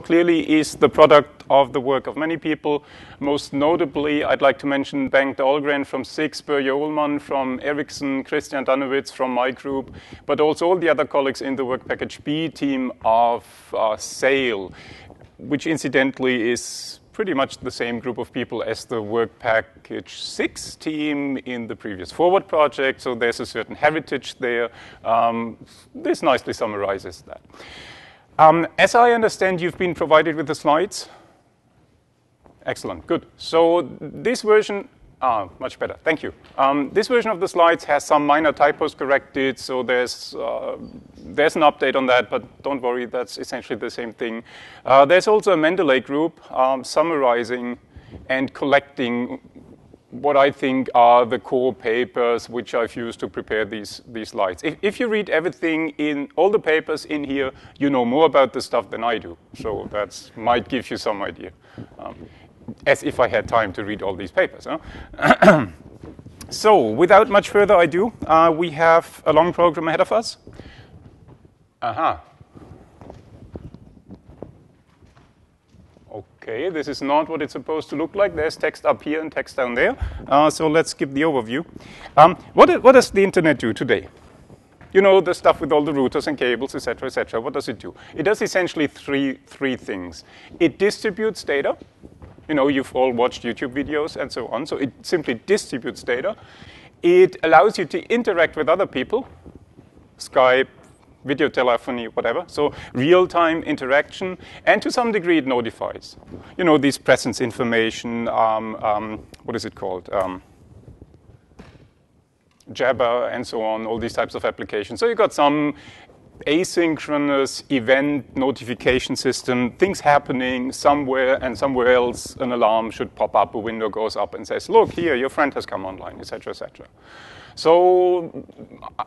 clearly is the product of the work of many people. Most notably, I'd like to mention Bengt Dahlgren from SIX, Börje Ullman from Ericsson, Christian Danowitz from my group, but also all the other colleagues in the Work Package B team of SAIL, which incidentally is pretty much the same group of people as the Work Package 6 team in the previous Forward project, so there's a certain heritage there. This nicely summarizes that. As I understand, you've been provided with the slides. Excellent, good. So this version, much better, thank you. This version of the slides has some minor typos corrected, so there's an update on that, but don't worry, that's essentially the same thing. There's also a Mendeley group summarizing and collecting what I think are the core papers which I've used to prepare these slides. If you read everything in all the papers in here, you know more about the stuff than I do, so that might give you some idea. As if I had time to read all these papers. Huh? So, without much further ado, we have a long program ahead of us. Okay, this is not what it's supposed to look like. There's text up here and text down there. So let's skip the overview. What does the internet do today? You know, the stuff with all the routers and cables, etc., etc. What does it do? It does essentially three things. It distributes data. You know, you've all watched YouTube videos and so on, so it simply distributes data. It allows you to interact with other people, Skype, video telephony, whatever, so real-time interaction, and to some degree it notifies. You know, these presence information, what is it called? Jabber and so on, all these types of applications. So you got some asynchronous event notification system, things happening somewhere and somewhere else, an alarm should pop up, a window goes up and says, look, here, your friend has come online, etc., etc. So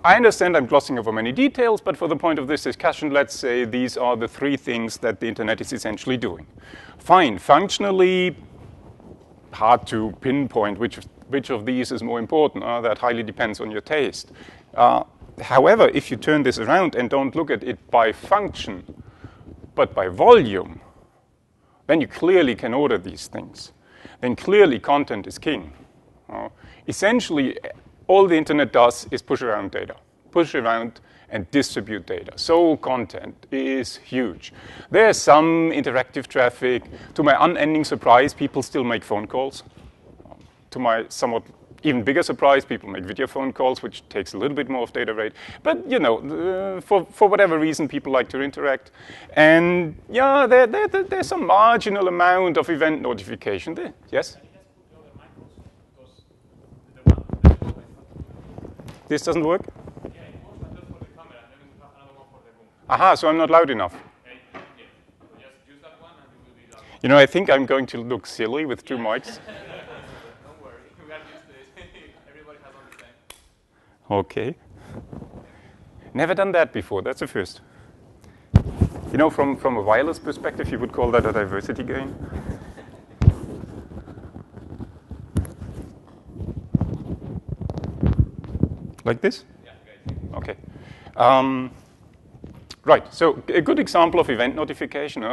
I understand I'm glossing over many details, but for the point of this discussion, let's say these are the three things that the internet is essentially doing. Fine, functionally, hard to pinpoint which of these is more important. That highly depends on your taste. However, if you turn this around and don't look at it by function, but by volume, then you clearly can order these things. Then clearly content is king. Essentially, all the internet does is push around data, push around and distribute data. So content is huge. There's some interactive traffic. To my unending surprise, people still make phone calls. To my somewhat even bigger surprise, people make video phone calls, which takes a little bit more of data rate. But, you know, for whatever reason, people like to interact. And, yeah, there's some marginal amount of event notification there. Yes? This doesn't work? Aha, so I'm not loud enough. You know, I think I'm going to look silly with two mics. Okay. Never done that before. That's a first. You know, from a wireless perspective, you would call that a diversity gain. Like this? Yeah. Okay. Right. So a good example of event notification.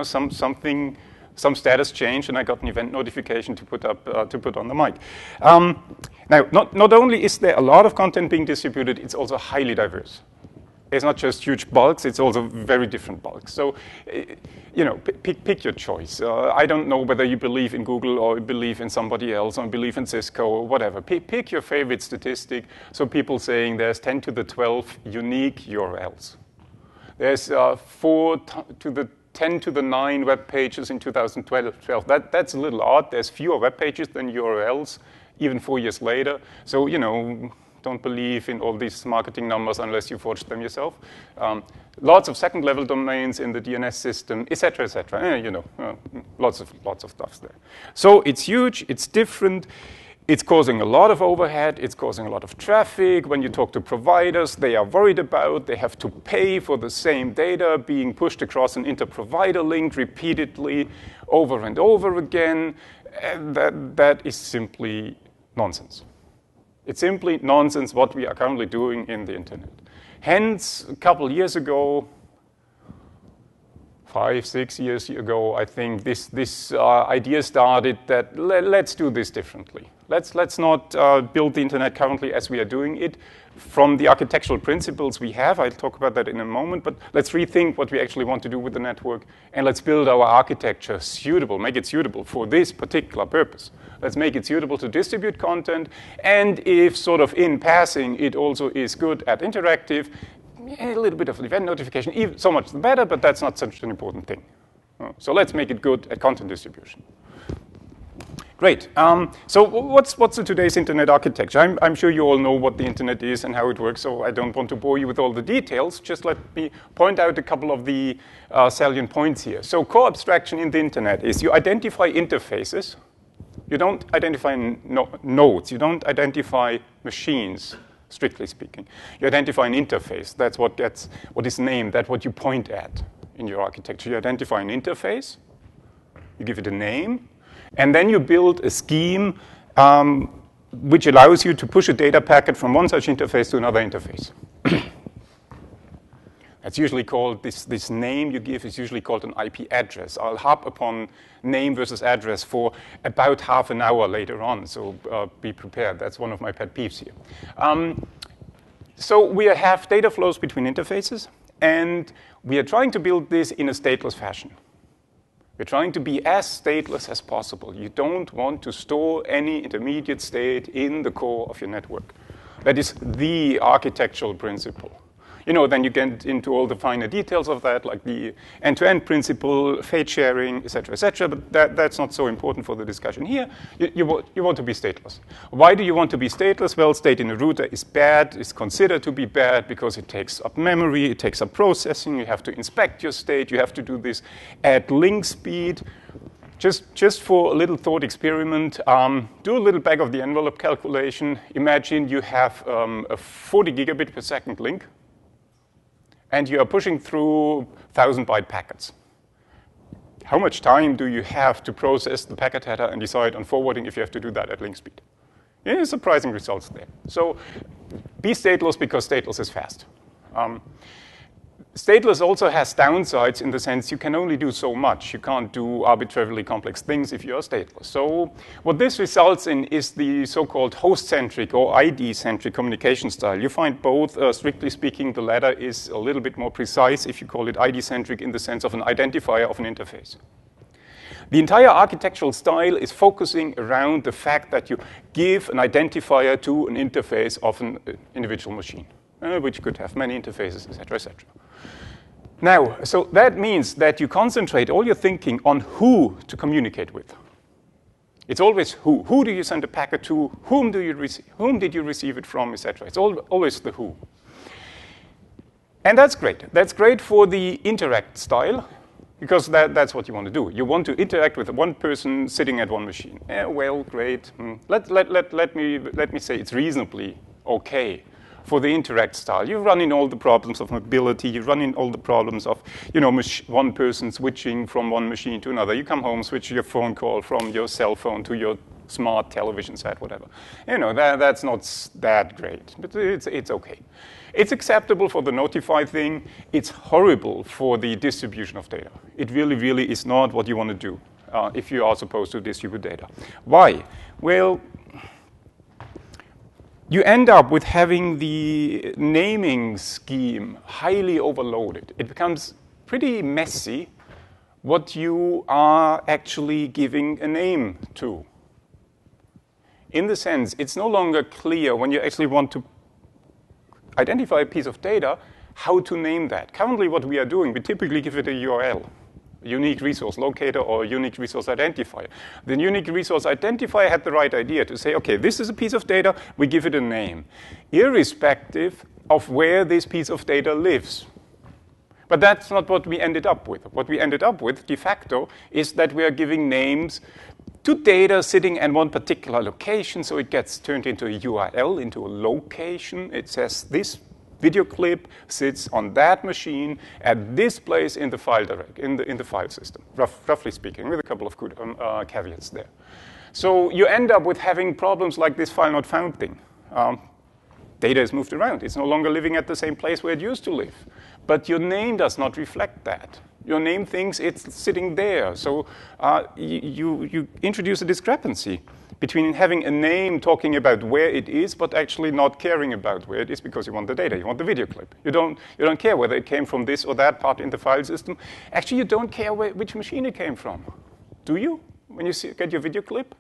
Some status change, and I got an event notification to put on the mic. Now, not only is there a lot of content being distributed, it's also highly diverse. It's not just huge bulks, it's also very different bulks. So, you know, pick your choice. I don't know whether you believe in Google or believe in somebody else or believe in Cisco or whatever. Pick your favorite statistic. So people saying there's 10 to the 12 unique URLs. There's 4 to the 10 to the 9 web pages in 2012. That's a little odd. There's fewer web pages than URLs, even 4 years later. So, you know, don't believe in all these marketing numbers unless you forged them yourself. Lots of second-level domains in the DNS system, etc., etc. You know, lots of stuff there. So it's huge. It's different. It's causing a lot of overhead. It's causing a lot of traffic. When you talk to providers, they are worried about they have to pay for the same data being pushed across an inter-provider link repeatedly over and over again. And that is simply nonsense. It's simply nonsense what we are currently doing in the internet. Hence, a couple years ago, 5, 6 years ago, I think this idea started that let's do this differently. Let's not build the internet currently as we are doing it from the architectural principles we have. I'll talk about that in a moment, but let's rethink what we actually want to do with the network, and let's build our architecture suitable, make it suitable for this particular purpose. Let's make it suitable to distribute content, and if sort of in passing it also is good at interactive, a little bit of event notification, even so much the better, but that's not such an important thing. So let's make it good at content distribution. Great. So what's today's internet architecture? I'm sure you all know what the internet is and how it works, so I don't want to bore you with all the details. Just let me point out a couple of the salient points here. So core abstraction in the internet is you identify interfaces. You don't identify nodes. You don't identify machines, strictly speaking. You identify an interface. That's what is named. That's what you point at in your architecture. You identify an interface. You give it a name. And then you build a scheme which allows you to push a data packet from one such interface to another interface. That's usually called, this name you give is usually called an IP address. I'll harp upon name versus address for about half an hour later on, so be prepared. That's one of my pet peeves here. So we have data flows between interfaces, and we are trying to build this in a stateless fashion. We're trying to be as stateless as possible. You don't want to store any intermediate state in the core of your network. That is the architectural principle. You know, then you get into all the finer details of that, like the end-to-end principle, fate sharing, et cetera, but that's not so important for the discussion here. You want to be stateless. Why do you want to be stateless? Well, state in a router is bad, is considered to be bad because it takes up memory, it takes up processing, you have to inspect your state, you have to do this at link speed. Just for a little thought experiment, do a little back of the envelope calculation. Imagine you have a 40 gigabit per second link, and you are pushing through 1,000-byte packets. How much time do you have to process the packet header and decide on forwarding if you have to do that at link speed? Yeah, surprising results there. So be stateless because stateless is fast. Stateless also has downsides in the sense you can only do so much. You can't do arbitrarily complex things if you're stateless. So what this results in is the so-called host-centric or ID-centric communication style. You find both, strictly speaking, the latter is a little bit more precise if you call it ID-centric in the sense of an identifier of an interface. The entire architectural style is focusing around the fact that you give an identifier to an interface of an individual machine, which could have many interfaces, et cetera, et cetera. Now, so that means that you concentrate all your thinking on who to communicate with. It's always who. Who do you send a packet to? Whom did you receive it from, etc. It's always the who. And that's great. That's great for the interact style, because that's what you want to do. You want to interact with one person sitting at one machine. Well, great. Let me say it's reasonably okay. For the interact style, you run in all the problems of mobility, you run in all the problems of, one person switching from one machine to another. You come home, switch your phone call from your cell phone to your smart television set, whatever. That's not that great, but it's okay. It's acceptable for the notify thing. It's horrible for the distribution of data. It really, really is not what you want to do if you are supposed to distribute data. Why? Well, you end up with having the naming scheme highly overloaded. It becomes pretty messy what you are actually giving a name to. In the sense, it's no longer clear when you actually want to identify a piece of data, how to name that. Currently what we are doing, we typically give it a URL. Unique resource locator or unique resource identifier. The unique resource identifier had the right idea to say, okay, this is a piece of data, we give it a name, irrespective of where this piece of data lives. But that's not what we ended up with. What we ended up with, de facto, is that we are giving names to data sitting in one particular location, so it gets turned into a URL, into a location. It says this video clip sits on that machine at this place in the file in the file system, roughly speaking, with a couple of good caveats there. So you end up with having problems like this file not found thing. Data is moved around. It's no longer living at the same place where it used to live. But your name does not reflect that. Your name thinks it's sitting there. So you introduce a discrepancy between having a name talking about where it is, but actually not caring about where it is because you want the data, you want the video clip. You don't care whether it came from this or that part in the file system. Actually, you don't care which machine it came from. Do you? When you get your video clip?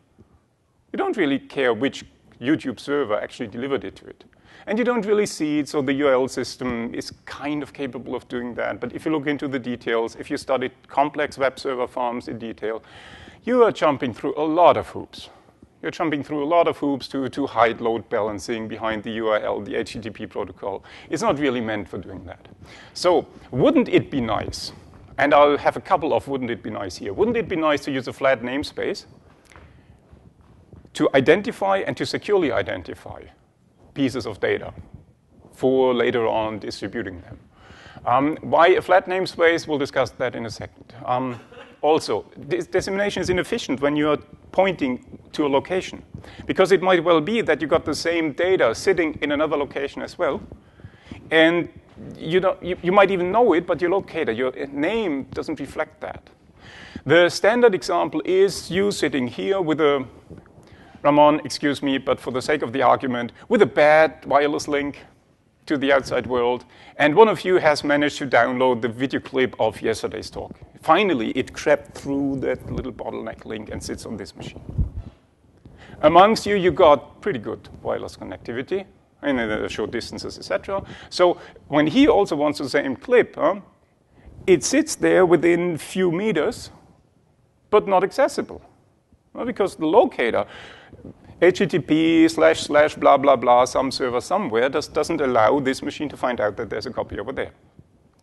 You don't really care which YouTube server actually delivered it to it. And you don't really see it, so the URL system is kind of capable of doing that. But if you look into the details, if you study complex web server farms in detail, you are jumping through a lot of hoops. You're jumping through a lot of hoops to hide load balancing behind the URL, the HTTP protocol. It's not really meant for doing that. So wouldn't it be nice, and I'll have a couple of wouldn't it be nice here. Wouldn't it be nice to use a flat namespace to identify and to securely identify pieces of data for later on distributing them? Why a flat namespace? We'll discuss that in a second. Also, dissemination is inefficient when you are pointing to a location, because it might well be that you got the same data sitting in another location as well, and you might even know it, but your locator, your name doesn't reflect that. The standard example is you sitting here with a, Ramon, excuse me, but for the sake of the argument, with a bad wireless link to the outside world, and one of you has managed to download the video clip of yesterday's talk. Finally, it crept through that little bottleneck link and sits on this machine. Amongst you, you got pretty good wireless connectivity, and short distances, etc. So when he also wants the same clip, it sits there within few meters, but not accessible. Well, because the locator, HTTP / blah, blah, blah, some server somewhere, doesn't allow this machine to find out that there's a copy over there.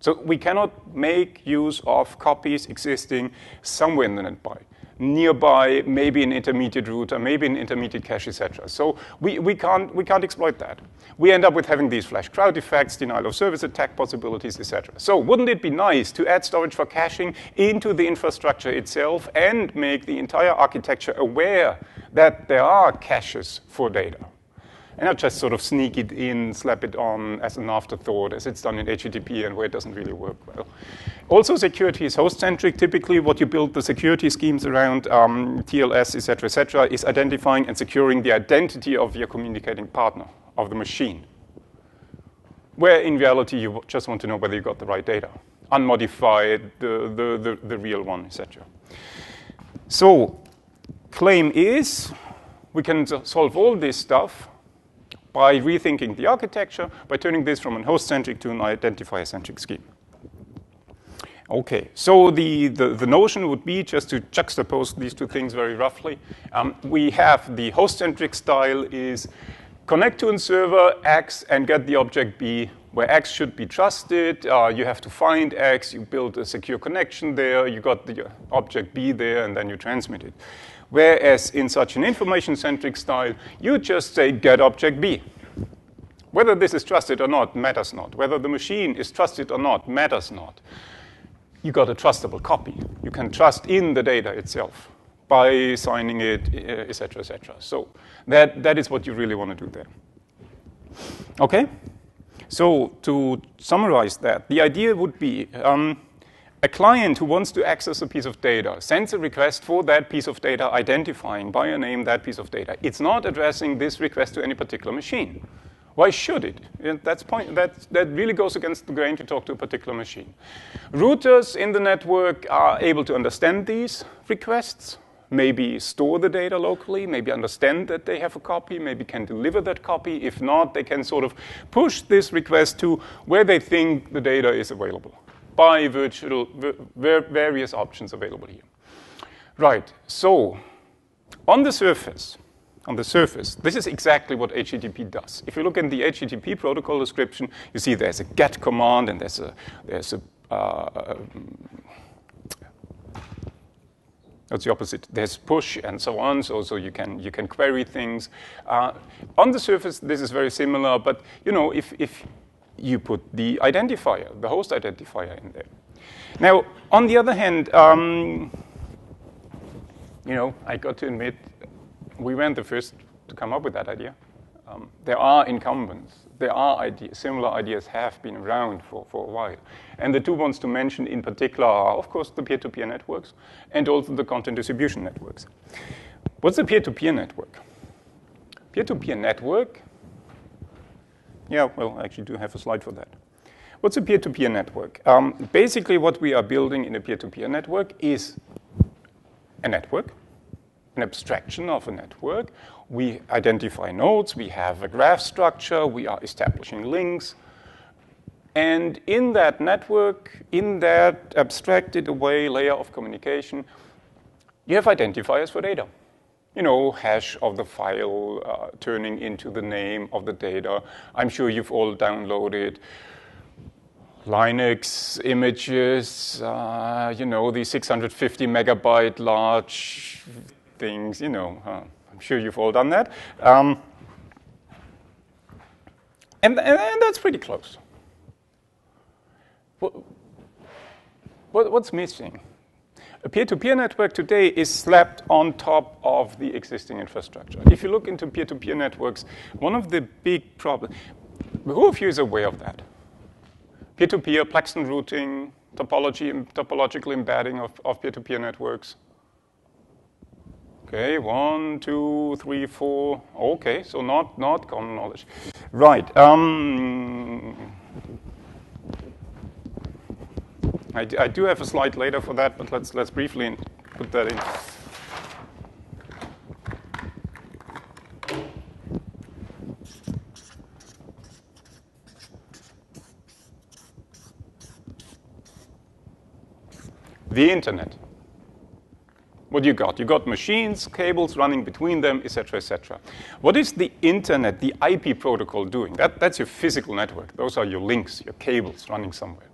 So we cannot make use of copies existing somewhere in the netby. Nearby, maybe an intermediate router, maybe an intermediate cache, etc. So we can't exploit that. We end up with having these flash crowd effects, denial of service attack possibilities, etc. So wouldn't it be nice to add storage for caching into the infrastructure itself and make the entire architecture aware that there are caches for data? And not just sort of sneak it in, slap it on as an afterthought, as it's done in HTTP and where it doesn't really work well. Also, security is host-centric. Typically, what you build the security schemes around, TLS, et cetera, is identifying and securing the identity of your communicating partner, of the machine. Where in reality, you just want to know whether you got the right data, unmodified, the real one, etc. So, claim is, we can solve all this stuff by rethinking the architecture, by turning this from a host-centric to an identifier-centric scheme. Okay, so the notion would be, just to juxtapose these two things very roughly, we have the host-centric style is connect to a server X and get the object B, where X should be trusted. You have to find X, you build a secure connection there, you got the object B there, and then you transmit it. Whereas in such an information-centric style, you just say get object B. Whether this is trusted or not matters not. Whether the machine is trusted or not matters not. You got a trustable copy. You can trust in the data itself by signing it, etc., etc. So that is what you really want to do there. Okay? So to summarize that, the idea would be a client who wants to access a piece of data sends a request for that piece of data, identifying by a name that piece of data. It's not addressing this request to any particular machine. Why should it? That really goes against the grain to talk to a particular machine. Routers in the network are able to understand these requests, maybe store the data locally, maybe understand that they have a copy, maybe can deliver that copy. If not, they can sort of push this request to where they think the data is available by various options available here. Right, so on the surface, this is exactly what HTTP does. If you look in the HTTP protocol description, you see there's a get command and there's that's the opposite. There's push and so on, so you can query things. On the surface, this is very similar, but you know, if you put the identifier, the host identifier in there. Now, on the other hand, you know, I got to admit, we weren't the first to come up with that idea. There are incumbents. There are ideas. Similar ideas have been around for a while. And the two ones to mention in particular are, of course, the peer-to-peer networks and also the content distribution networks. What's a peer-to-peer network? Peer-to-peer network, yeah, well, I actually do have a slide for that. What's a peer-to-peer network? Basically, what we are building in a peer-to-peer network is a network, an abstraction of a network. We identify nodes, we have a graph structure, we are establishing links. And in that network, in that abstracted away layer of communication, you have identifiers for data. You know, hash of the file turning into the name of the data. I'm sure you've all downloaded Linux images, you know, the 650 megabyte large things, you know. I'm sure you've all done that. And that's pretty close. What's missing? A peer-to-peer network today is slapped on top of the existing infrastructure. If you look into peer-to-peer networks, one of the big problems, who of you is aware of that? Peer-to-peer, Plaxton routing, topological embedding of peer-to-peer networks. Okay, 1, 2, 3, 4. Okay, so not common knowledge. Right. I do have a slide later for that, but let's briefly put that in. The internet. What do you got? You got machines, cables running between them, etc., etc. What is the internet, the IP protocol doing? That's your physical network. Those are your links, your cables running somewhere.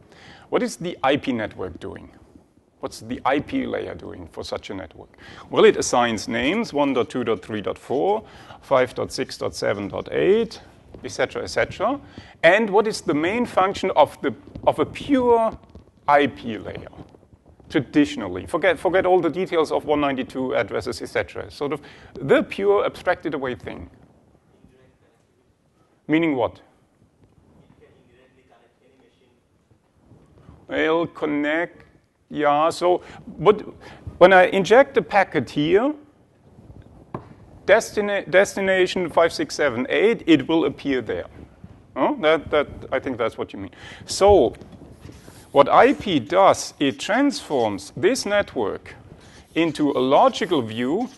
What is the IP network doing? What's the IP layer doing for such a network? Well, it assigns names, 1.2.3.4, 5.6.7.8, etc., etc. And what is the main function of a pure IP layer? Traditionally, forget all the details of 192 addresses, etc. Sort of the pure abstracted away thing. Meaning what? Well, connect, yeah. So when I inject the packet here, destination 5678, it will appear there. Oh, I think that's what you mean. So what IP does, it transforms this network into a logical view.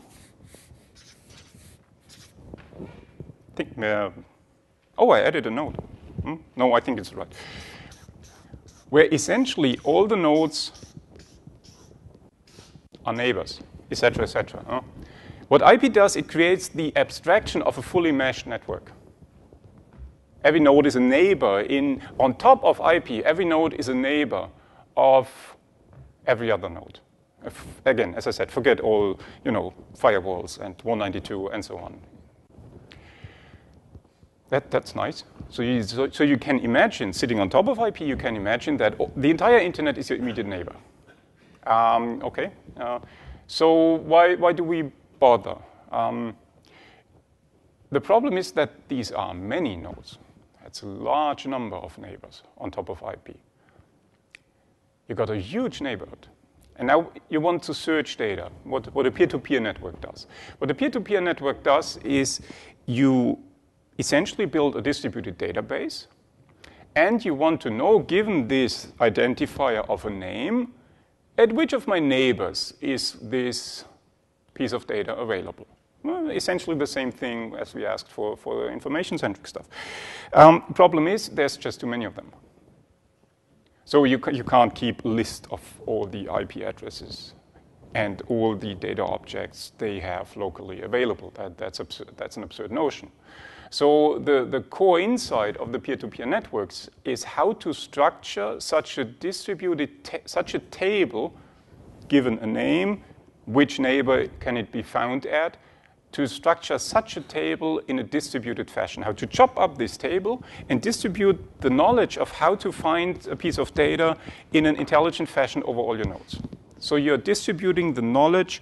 I added a node. No, I think it's right. Where essentially all the nodes are neighbors, etc., etc. What IP does, it creates the abstraction of a fully meshed network. Every node is a neighbor on top of IP. Every node is a neighbor of every other node. Again, as I said, forget all firewalls and 192 and so on. That's nice. So you can imagine, sitting on top of IP, you can imagine that the entire internet is your immediate neighbor. Okay. So why do we bother? The problem is that these are many nodes. It's a large number of neighbors on top of IP. You've got a huge neighborhood. And now you want to search data, what a peer-to-peer network does. What a peer-to-peer network does is you essentially build a distributed database, and you want to know, given this identifier of a name, at which of my neighbors is this piece of data available? Well, essentially the same thing as we asked for the information-centric stuff. Problem is, there's just too many of them. So you can't keep a list of all the IP addresses and all the data objects they have locally available. That's an absurd notion. So the core insight of the peer-to-peer networks is how to structure such a such a table, given a name, which neighbor can it be found at, to structure such a table in a distributed fashion, how to chop up this table and distribute the knowledge of how to find a piece of data in an intelligent fashion over all your nodes. So you're distributing the knowledge,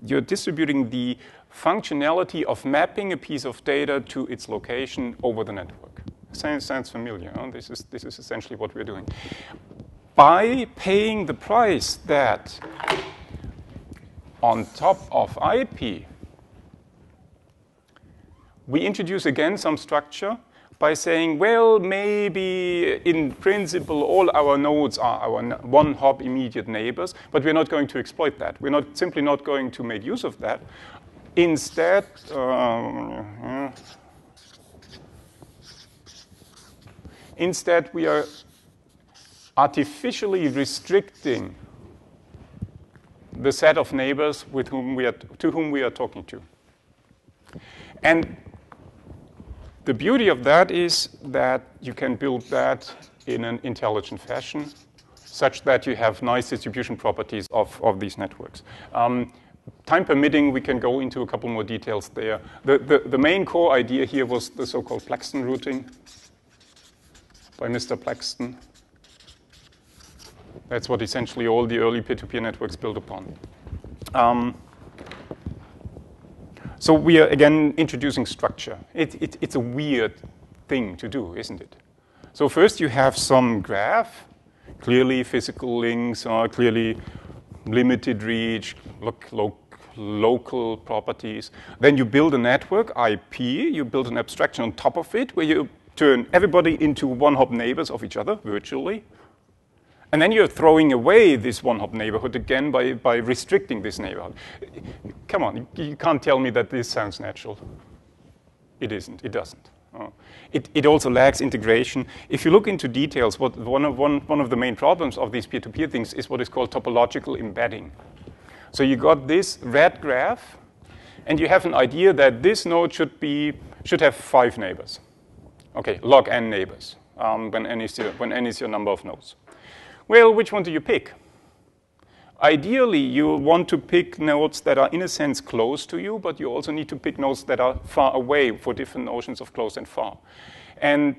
you're distributing the functionality of mapping a piece of data to its location over the network. Sounds familiar. Huh? This is essentially what we're doing. By paying the price that on top of IP, we introduce again some structure by saying, well, maybe in principle all our nodes are our one-hop immediate neighbors, but we're not going to exploit that. We're simply not going to make use of that. Instead, we are artificially restricting the set of neighbors to whom we are talking to. And the beauty of that is that you can build that in an intelligent fashion, such that you have nice distribution properties of these networks. Time permitting, we can go into a couple more details there. The main core idea here was the so-called Plaxton routing by Mr. Plaxton. That's what essentially all the early peer-to-peer networks built upon. So we are, again, introducing structure. It's a weird thing to do, isn't it? So first you have some graph, clearly physical links, clearly limited reach, local properties. Then you build a network, IP, you build an abstraction on top of it, where you turn everybody into one-hop neighbors of each other, virtually. And then you're throwing away this one-hop neighborhood again by restricting this neighborhood. Come on, you can't tell me that this sounds natural. It isn't, it doesn't. It also lacks integration. If you look into details, one of the main problems of these peer-to-peer things is what is called topological embedding. So you got this red graph, and you have an idea that this node should have 5 neighbors. Okay, log n neighbors, when n is your number of nodes. Well, which one do you pick? Ideally, you want to pick nodes that are, in a sense, close to you, but you also need to pick nodes that are far away for different notions of close and far. And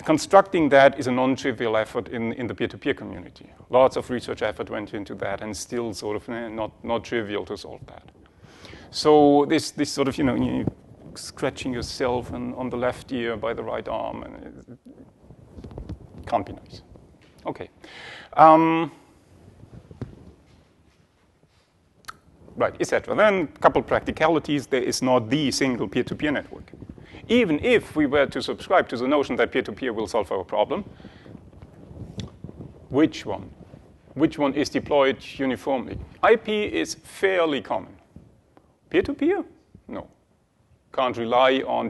constructing that is a non-trivial effort in the peer-to-peer community. Lots of research effort went into that, and still sort of not trivial to solve that. So this sort of, you scratching yourself on the left ear by the right arm, and it can't be nice. Okay. Right, etc. Then a couple practicalities. There is not the single peer-to-peer network. Even if we were to subscribe to the notion that peer-to-peer will solve our problem, which one? Which one is deployed uniformly? IP is fairly common. Peer-to-peer? No. Can't rely on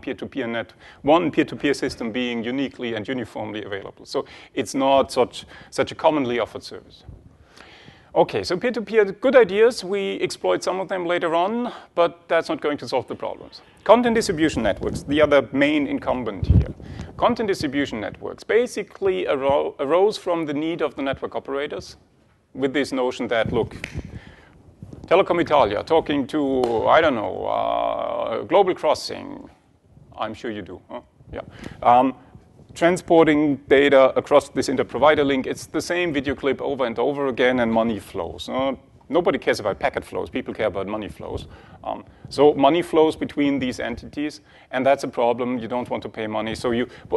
one peer-to-peer system being uniquely and uniformly available. So it's not such a commonly offered service. Okay, so peer-to-peer, good ideas. We exploit some of them later on, but that's not going to solve the problems. Content distribution networks, the other main incumbent here. Content distribution networks basically arose from the need of the network operators with this notion that, look, Telecom Italia talking to, I don't know, Global Crossing. I'm sure you do. Huh? Yeah. Transporting data across this inter-provider link, it's the same video clip over and over again, and money flows. Nobody cares about packet flows. People care about money flows. So money flows between these entities, and that's a problem. You don't want to pay money. So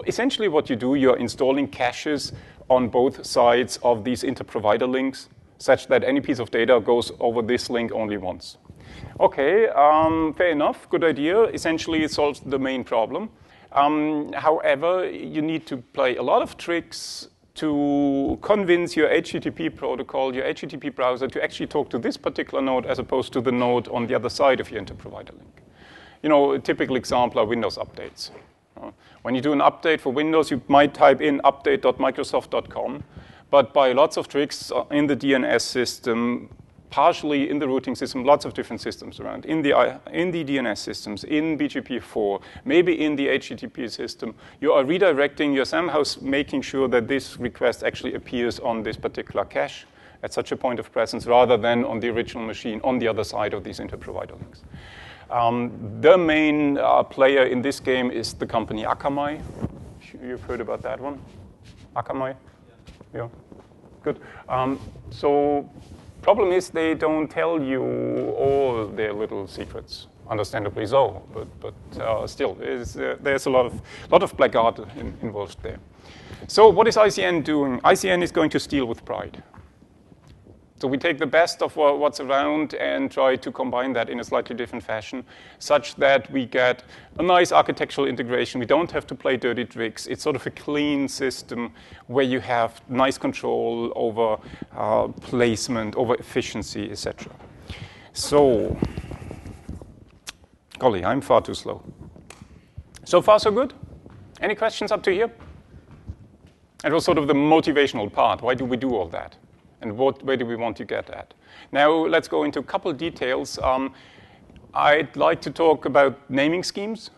essentially what you do, you're installing caches on both sides of these inter-provider links, such that any piece of data goes over this link only once. Okay, fair enough, good idea. Essentially, it solves the main problem. However, you need to play a lot of tricks to convince your HTTP protocol, your HTTP browser, to actually talk to this particular node as opposed to the node on the other side of your inter-provider link. A typical example are Windows updates. When you do an update for Windows, you might type in update.microsoft.com, but by lots of tricks in the DNS system, partially in the routing system, lots of different systems around, in the DNS systems, in BGP4, maybe in the HTTP system, you are redirecting, you're somehow making sure that this request actually appears on this particular cache at such a point of presence rather than on the original machine on the other side of these inter-provider links. The main player in this game is the company Akamai. You've heard about that one? Akamai? Yeah. Good. So Problem is they don't tell you all their little secrets. Understandably so, but still, there's a lot of black art involved there. So what is ICN doing? ICN is going to steal with pride. So we take the best of what's around and try to combine that in a slightly different fashion, such that we get a nice architectural integration. We don't have to play dirty tricks. It's sort of a clean system where you have nice control over placement, over efficiency, etc. So, golly, I'm far too slow. So far, so good? Any questions up to here? It was sort of the motivational part. Why do we do all that? And where do we want to get at? Now, let's go into a couple of details. I'd like to talk about naming schemes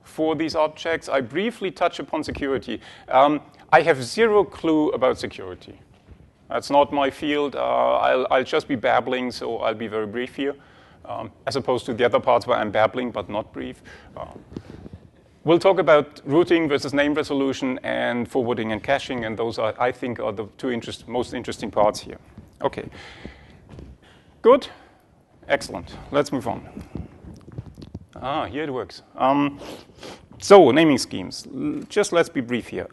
for these objects. I briefly touch upon security. I have zero clue about security. That's not my field. I'll just be babbling, so I'll be very brief here, as opposed to the other parts where I'm babbling but not brief. We'll talk about routing versus name resolution and forwarding and caching, and those are, I think, are the two most interesting parts here. Okay. Good? Excellent. Let's move on. Here it works. So, naming schemes. Just let's be brief here.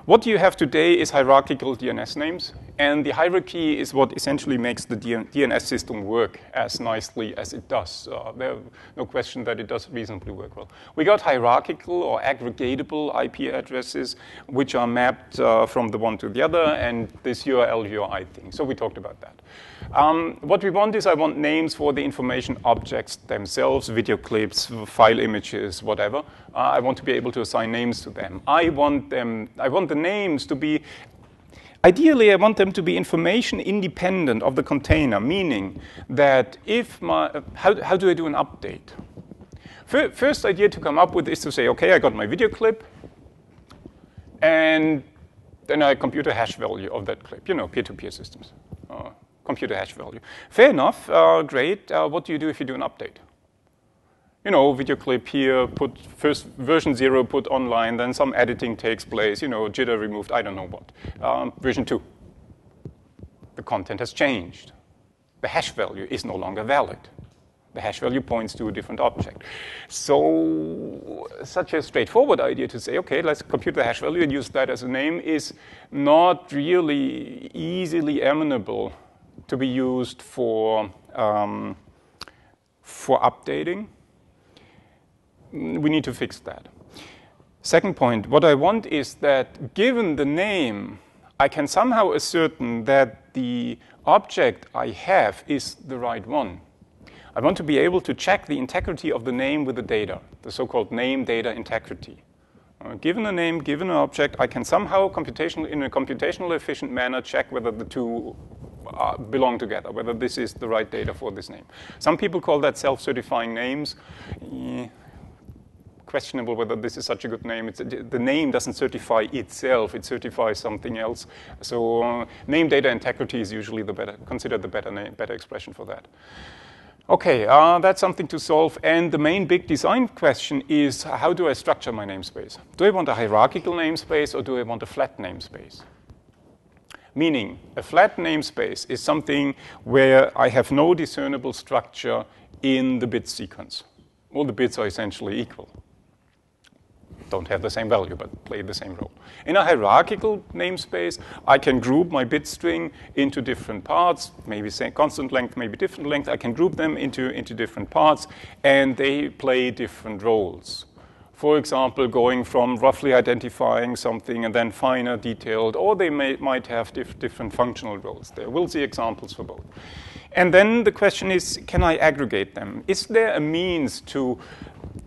What you have today is hierarchical DNS names, and the hierarchy is what essentially makes the DNS system work as nicely as it does. There's no question that it does reasonably work well. We got hierarchical or aggregatable IP addresses, which are mapped from the one to the other, and this URL URI thing. So we talked about that. What we want is I want names for the information objects themselves, video clips, file images, whatever. I want to be able to assign names to them. I want the names to be, ideally I want them to be information independent of the container, meaning that if how do I do an update? First idea to come up with is to say, okay, I got my video clip, and then I compute a hash value of that clip, peer-to-peer systems. Computer hash value. Fair enough, great. What do you do if you do an update? Video clip here, put first version 0, put online, then some editing takes place, jitter removed, I don't know what. Version 2. The content has changed. The hash value is no longer valid. The hash value points to a different object. So such a straightforward idea to say, okay, let's compute the hash value and use that as a name is not really easily amenable to be used for updating. We need to fix that. Second point, what I want is that given the name, I can somehow ascertain that the object I have is the right one. I want to be able to check the integrity of the name with the data, the so-called name-data integrity. Given a name, given an object, I can somehow, in a computationally efficient manner, check whether the two belong together, whether this is the right data for this name. Some people call that self-certifying names. Questionable whether this is such a good name. The name doesn't certify itself, it certifies something else. So name data integrity is usually considered the better expression for that. Okay, that's something to solve. And the main big design question is, how do I structure my namespace? Do I want a hierarchical namespace or do I want a flat namespace? Meaning, a flat namespace is something where I have no discernible structure in the bit sequence. All the bits are essentially equal. Don't have the same value, but play the same role. In a hierarchical namespace, I can group my bit string into different parts, maybe same constant length, maybe different length. I can group them into different parts, and they play different roles. For example, going from roughly identifying something and then finer detailed, or they might have different functional roles there. We'll see examples for both. And then the question is, can I aggregate them? Is there a means to,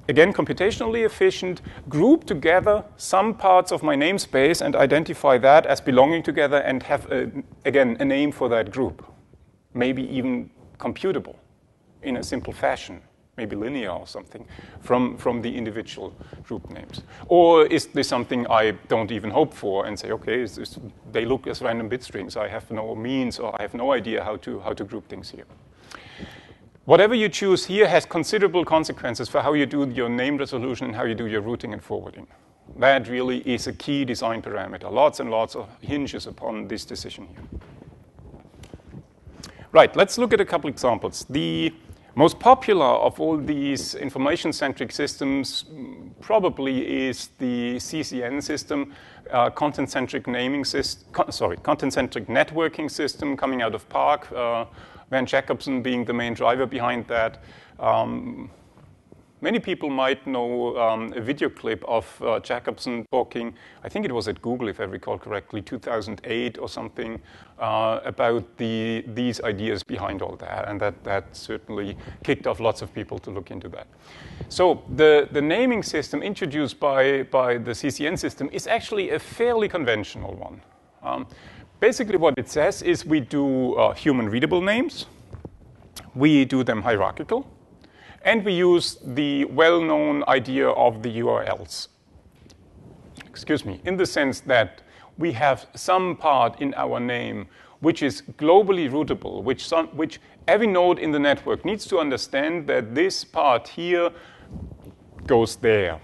again, computationally efficient, group together some parts of my namespace and identify that as belonging together and have, again, a name for that group? Maybe even computable in a simple fashion, maybe linear or something, from the individual group names. Or is this something I don't even hope for and say, okay, they look as random bit strings. I have no means or I have no idea how to group things here. Whatever you choose here has considerable consequences for how you do your name resolution and how you do your routing and forwarding. That really is a key design parameter. Lots and lots of hinges upon this decision here. Right, let's look at a couple examples. The most popular of all these information-centric systems probably is the CCN system, content-centric naming system, content-centric networking system coming out of Park, Van Jacobson being the main driver behind that. Many people might know a video clip of Jacobson talking, I think it was at Google, if I recall correctly, 2008 or something, about these ideas behind all that. And that certainly kicked off lots of people to look into that. So the naming system introduced by the CCN system is actually a fairly conventional one. Basically what it says is we do human readable names. We do them hierarchical. And we use the well-known idea of the URLs, in the sense that we have some part in our name which is globally routable, which every node in the network needs to understand that this part here goes there.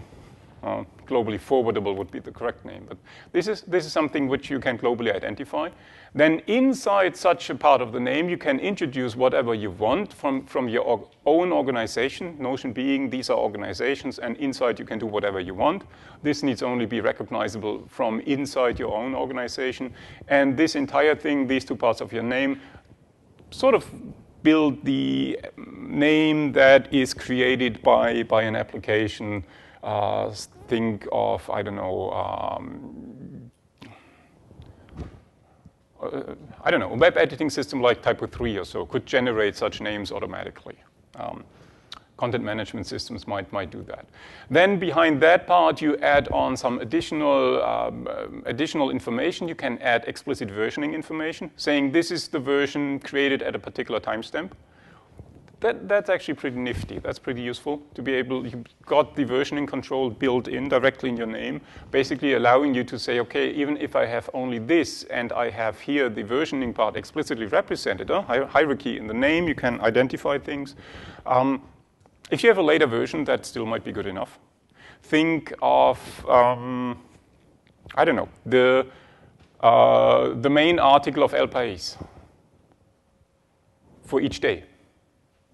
Globally forwardable would be the correct name, but this is something which you can globally identify. Then inside such a part of the name, you can introduce whatever you want from your own organization, notion being these are organizations, and inside you can do whatever you want. This needs only be recognizable from inside your own organization. And this entire thing, these two parts of your name, sort of build the name that is created by an application. Think of, I don't know, a web editing system like Typo 3 or so could generate such names automatically. Content management systems might do that. Then behind that part, you add on some additional information. You can add explicit versioning information, saying this is the version created at a particular timestamp. That's actually pretty nifty. That's pretty useful to be able, you've got the versioning control built in directly in your name, basically allowing you to say, okay, even if I have only this and I have here the versioning part explicitly represented, hierarchy in the name, you can identify things. If you have a later version, that still might be good enough. Think of, I don't know, the main article of El País for each day.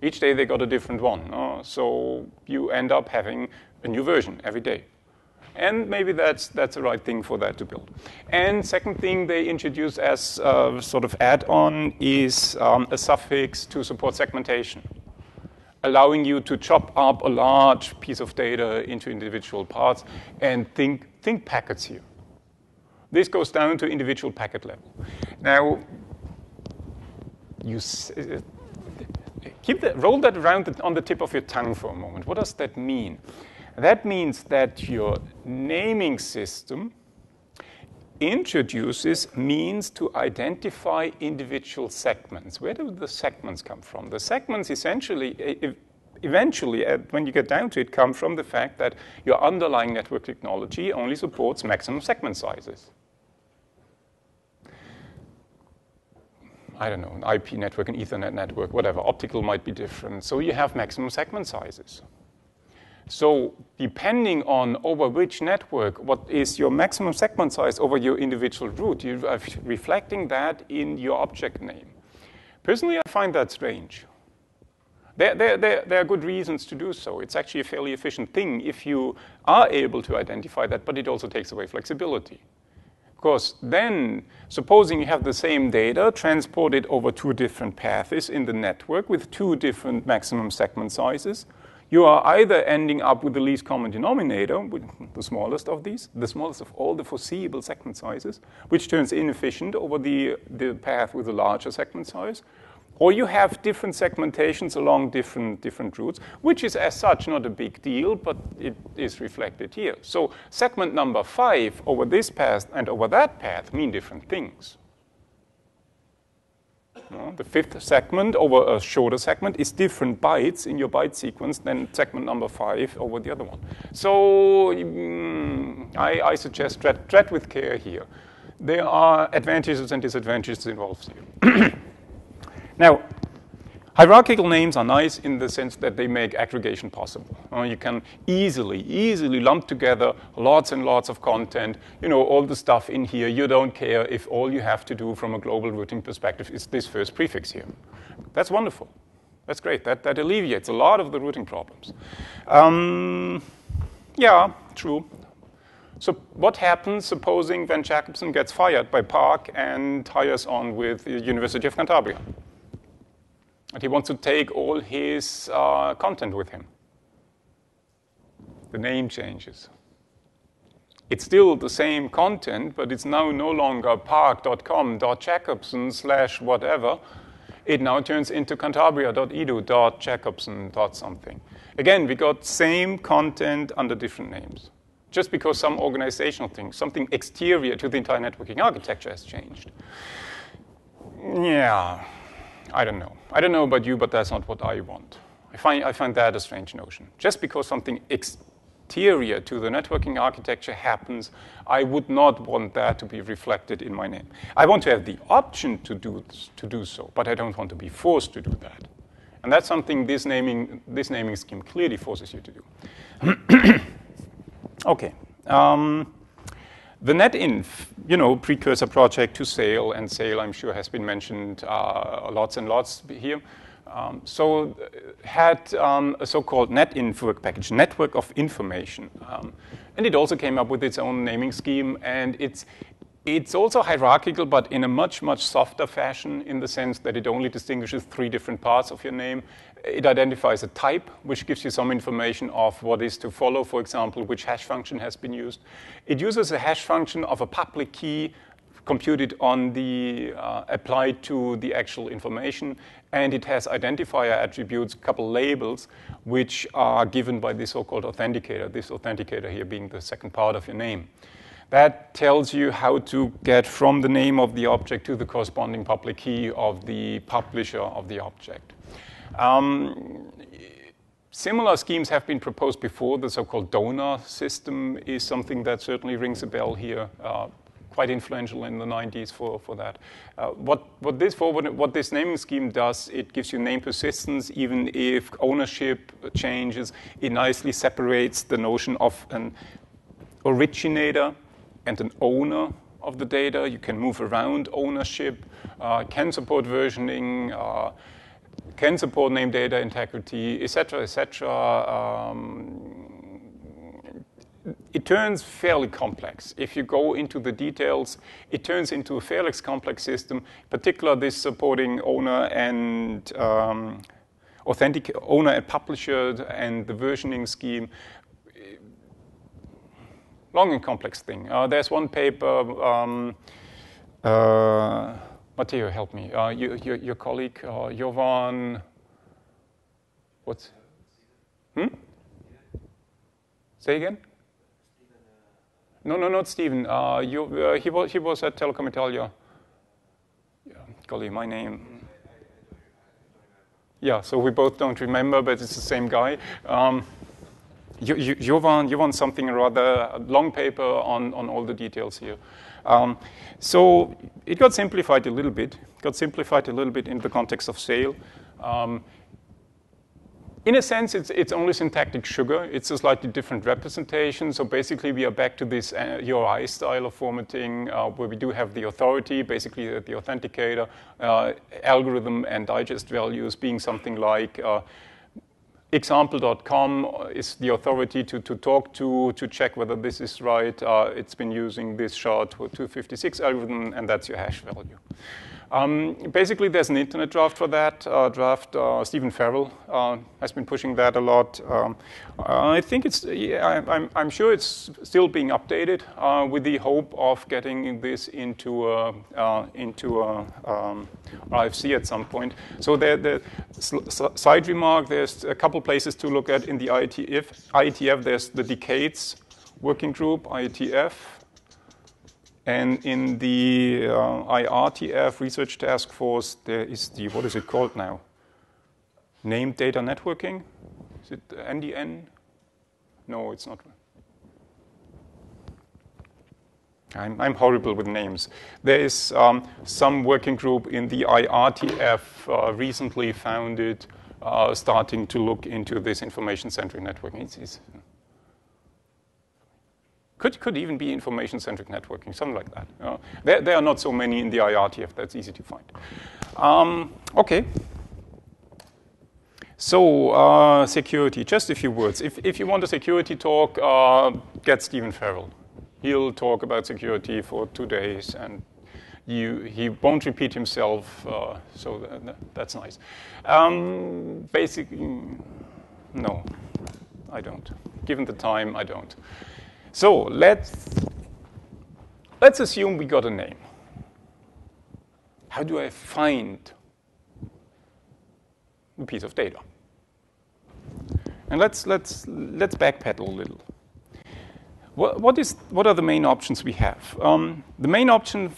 Each day they got a different one, so you end up having a new version every day. And maybe that's the right thing for that to build. And second thing they introduce as sort of add-on is a suffix to support segmentation, allowing you to chop up a large piece of data into individual parts and think packets here. This goes down to individual packet level. Now, roll that around on the tip of your tongue for a moment. What does that mean? That means that your naming system introduces means to identify individual segments. Where do the segments come from? The segments essentially, eventually, when you get down to it, come from the fact that your underlying network technology only supports maximum segment sizes. I don't know, an IP network, an Ethernet network, whatever. Optical might be different. So you have maximum segment sizes. So depending on over which network, what is your maximum segment size over your individual route, you are reflecting that in your object name. Personally, I find that strange. There are good reasons to do so. It's actually a fairly efficient thing if you are able to identify that, but it also takes away flexibility. Of course, then, supposing you have the same data transported over two different paths in the network with two different maximum segment sizes, you are either ending up with the least common denominator, the smallest of these, the smallest of all the foreseeable segment sizes, which turns inefficient over the path with a larger segment size, or you have different segmentations along different routes, which is as such not a big deal, but it is reflected here. So segment number 5 over this path and over that path mean different things. The 5th segment over a shorter segment is different bytes in your byte sequence than segment number 5 over the other one. So I suggest tread with care here. There are advantages and disadvantages involved here. Now, Hierarchical names are nice in the sense that they make aggregation possible. You can easily lump together lots and lots of content, all the stuff in here. You don't care if all you have to do from a global routing perspective is this first prefix here. That's wonderful. That's great. That alleviates a lot of the routing problems. Yeah, true. So what happens, supposing Van Jacobson gets fired by Park and hires on with the University of Cantabria? And he wants to take all his content with him. The name changes. It's still the same content, but it's now no longer park.com.jacobson/whatever. It now turns into cantabria.edu.jacobson.something. Again, we got same content under different names. Just because some organizational thing, something exterior to the entire networking architecture has changed. Yeah, I don't know. I don't know about you, but that's not what I want. I find that a strange notion. Just because something exterior to the networking architecture happens, I would not want that to be reflected in my name. I want to have the option to do so, but I don't want to be forced to do that. And that's something this naming scheme clearly forces you to do. Okay. The NetInf, precursor project to Sail, and Sail, I'm sure, has been mentioned lots and lots here. So had a so-called NetInf work package, network of information. And it also came up with its own naming scheme, and it's also hierarchical, but in a much softer fashion, in the sense that it only distinguishes 3 different parts of your name. It identifies a type, which gives you some information of what is to follow, for example, which hash function has been used. It uses a hash function of a public key computed on the, applied to the actual information, and it has identifier attributes, a couple labels, which are given by the so-called authenticator, this authenticator here being the second part of your name. That tells you how to get from the name of the object to the corresponding public key of the publisher of the object. Similar schemes have been proposed before. The so-called donor system is something that certainly rings a bell here, quite influential in the 90s for that. What this naming scheme does, it gives you name persistence even if ownership changes. It nicely separates the notion of an originator and an owner of the data. You can move around ownership, can support versioning, can support name data integrity, etc., etc. It turns fairly complex. If you go into the details, it turns into a fairly complex system, in particular this supporting owner and owner and publisher and the versioning scheme. Long and complex thing. There's one paper, Matteo, help me. Your colleague, Jovan, what's? Say again? No, not Stephen. He was at Telecom Italia. Yeah, golly, my name. Yeah, so we both don't remember, but it's the same guy. Jovan something or other, a long paper on all the details here. So it got simplified a little bit. In the context of Sail. In a sense, it's only syntactic sugar. It's a slightly different representation. So basically, we are back to this URI style of formatting, where we do have the authority, basically the authenticator, algorithm, and digest values being something like example.com is the authority to talk to check whether this is right. It's been using this SHA-256 algorithm, and that's your hash value. Basically, there's an internet draft for that. Stephen Farrell has been pushing that a lot. I think I'm sure it's still being updated with the hope of getting this into RFC at some point. So the side remark, there's a couple places to look at in the IETF. There's the Decades Working Group, IETF. And in the IRTF, Research Task Force, there is the, what is it called now? Named Data Networking? Is it NDN? No, it's not. I'm horrible with names. There is some working group in the IRTF recently founded, starting to look into this information-centric networking. Could even be information-centric networking, something like that. There are not so many in the IRTF. That's easy to find. Okay. So security, just a few words. If you want a security talk, get Stephen Farrell. He'll talk about security for 2 days, and he won't repeat himself, so that's nice. Basically, no, I don't. Given the time, I don't. So let's assume we got a name. How do I find a piece of data? And let's backpedal a little. What are the main options we have? The main option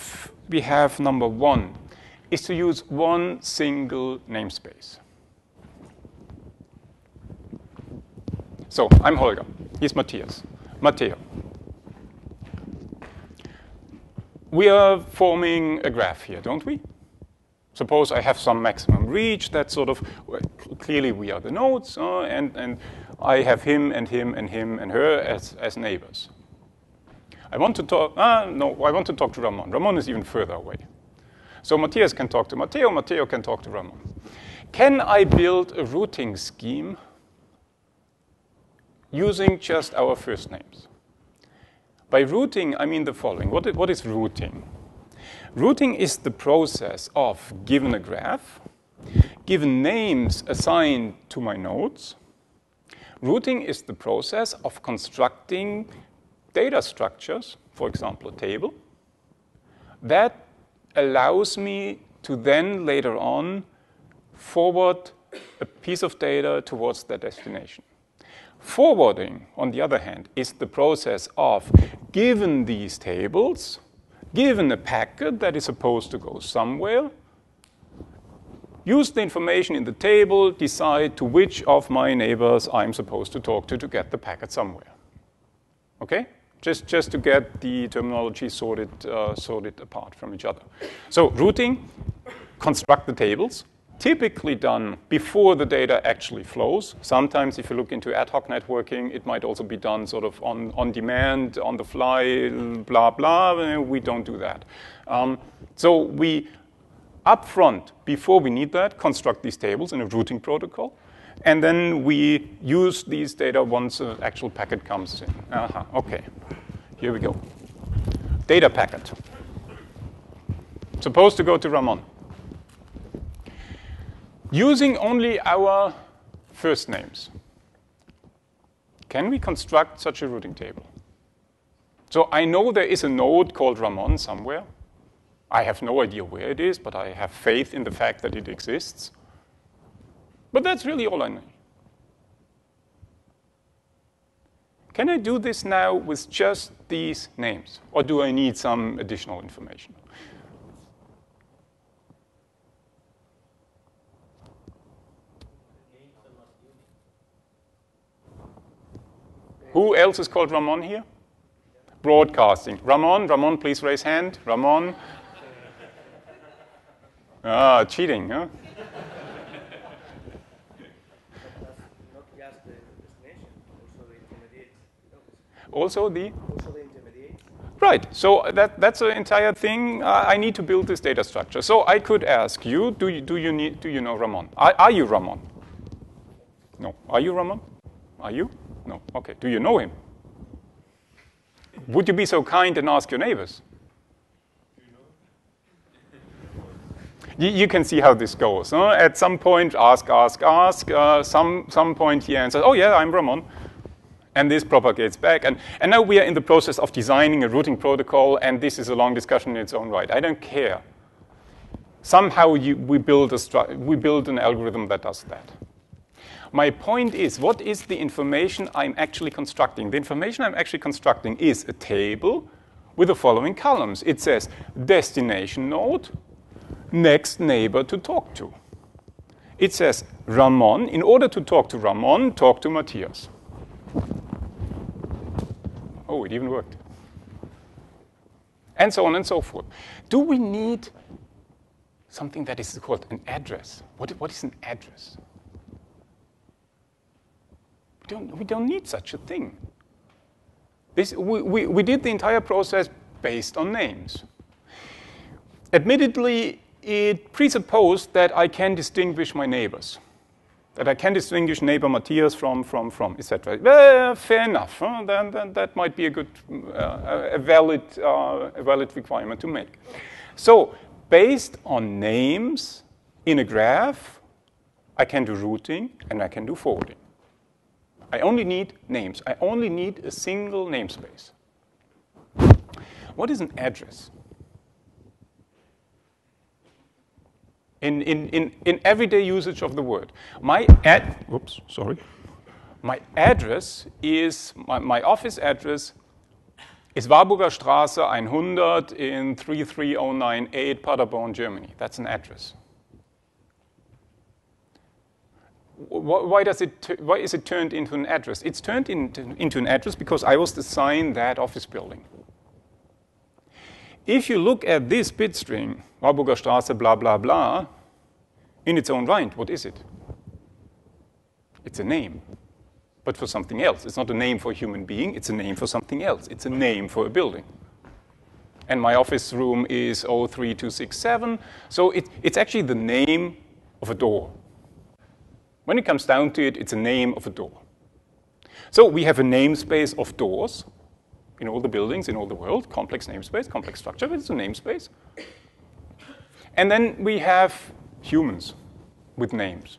we have, number one, is to use one single namespace. So I'm Holger. He's Matthias. Matteo. We are forming a graph here, don't we? Suppose I have some maximum reach. That's sort of, well, clearly we are the nodes, and I have him and him and him and her as neighbors. I want to talk, no, I want to talk to Ramon. Ramon is even further away. So Matthias can talk to Matteo, Matteo can talk to Ramon. Can I build a routing scheme using just our first names? By routing, I mean the following. What is routing? Routing is the process of, given a graph, given names assigned to my nodes, routing is the process of constructing data structures, for example, a table, that allows me to then later on forward a piece of data towards that destination. Forwarding, on the other hand, is the process of, given these tables, given a packet that is supposed to go somewhere, use the information in the table, decide to which of my neighbors I'm supposed to talk to get the packet somewhere. Okay? Just to get the terminology sorted apart from each other. So routing, construct the tables, typically done before the data actually flows. Sometimes if you look into ad hoc networking, it might also be done sort of on demand, on the fly, blah, blah. We don't do that. So we, up front, before we need that, construct these tables in a routing protocol. And then we use these data once an actual packet comes in. Okay, here we go. Data packet. Supposed to go to Ramon. Using only our first names, can we construct such a routing table? So I know there is a node called Ramon somewhere. I have no idea where it is, but I have faith in the fact that it exists. But that's really all I need. Can I do this now with just these names? Or do I need some additional information? Who else is called Ramon here? Broadcasting. Ramon, please raise hand. Ramon. Cheating, huh? Also the intermediate. Right. So that's an entire thing. I need to build this data structure. So I could ask you, do you know Ramon? Are you Ramon? No. Are you Ramon? Are you? No. Okay. Do you know him? Would you be so kind and ask your neighbors? You can see how this goes. Huh? At some point, ask. Some point he answers, oh yeah, I'm Ramon. And this propagates back. And now we are in the process of designing a routing protocol, and this is a long discussion in its own right. I don't care. Somehow we build an algorithm that does that. My point is, what is the information I'm actually constructing? The information I'm actually constructing is a table with the following columns. It says destination node, next neighbor to talk to. It says Ramon. In order to talk to Ramon, talk to Matthias. Oh, it even worked. and so on and so forth. Do we need something that is called an address? What is an address? We don't need such a thing. We did the entire process based on names. Admittedly, it presupposed that I can distinguish my neighbors, that I can distinguish neighbor Matthias from, etc. Fair enough. Huh? Then that might be a good, a valid requirement to make. So, based on names in a graph, I can do routing and I can do forwarding. I only need names. I only need a single namespace. What is an address? In everyday usage of the word, my address is, my office address is Warburger Straße 100 in 33098 Paderborn, Germany. That's an address. Why is it turned into an address? It's turned into an address because I was assigned that office building. If you look at this bit string, Warburger Straße, blah, blah, blah, in its own right, what is it? It's a name, but for something else. It's not a name for a human being, it's a name for something else. It's a name for a building. And my office room is 03267, so it's actually the name of a door. When it comes down to it, it's a name of a door. So we have a namespace of doors in all the buildings in all the world, complex namespace, complex structure, but it's a namespace. And then we have humans with names.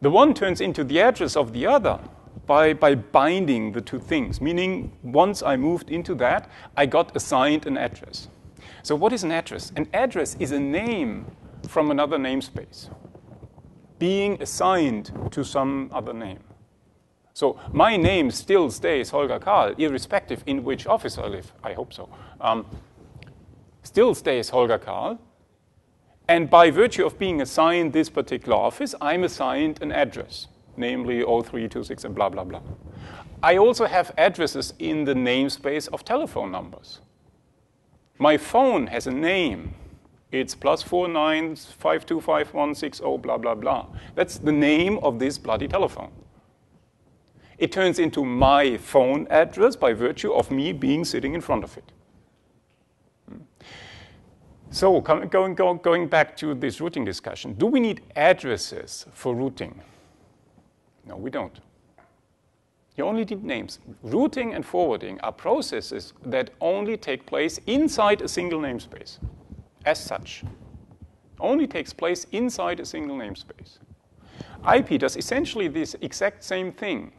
The one turns into the address of the other by binding the two things, meaning once I moved into that, I got assigned an address. So what is an address? An address is a name from another namespace being assigned to some other name. So my name still stays Holger Karl, irrespective in which office I live. I hope so. Still stays Holger Karl. And by virtue of being assigned this particular office, I'm assigned an address, namely 0326 and blah, blah, blah. I also have addresses in the namespace of telephone numbers. My phone has a name. It's +49 525 blah, blah, blah. That's the name of this bloody telephone. It turns into my phone address by virtue of me being sitting in front of it. So going back to this routing discussion, do we need addresses for routing? No, we don't. You only need names. Routing and forwarding are processes that only take place inside a single namespace. As such, only takes place inside a single namespace. IP does essentially this exact same thing.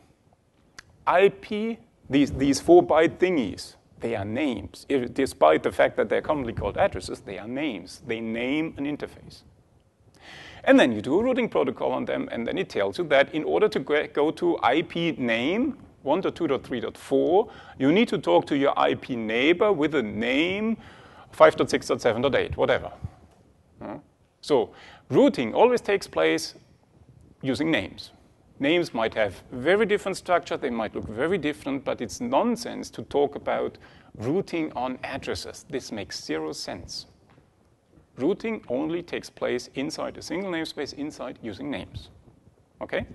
IP, these 4-byte thingies, they are names. Despite the fact that they're commonly called addresses, they are names. They name an interface. And then you do a routing protocol on them, and then it tells you that in order to go to IP name 1.2.3.4, you need to talk to your IP neighbor with a name 5.6.7.8, whatever. So routing always takes place using names. Names might have very different structure, they might look very different, but it's nonsense to talk about routing on addresses. This makes zero sense. Routing only takes place inside a single namespace, inside using names. Okay?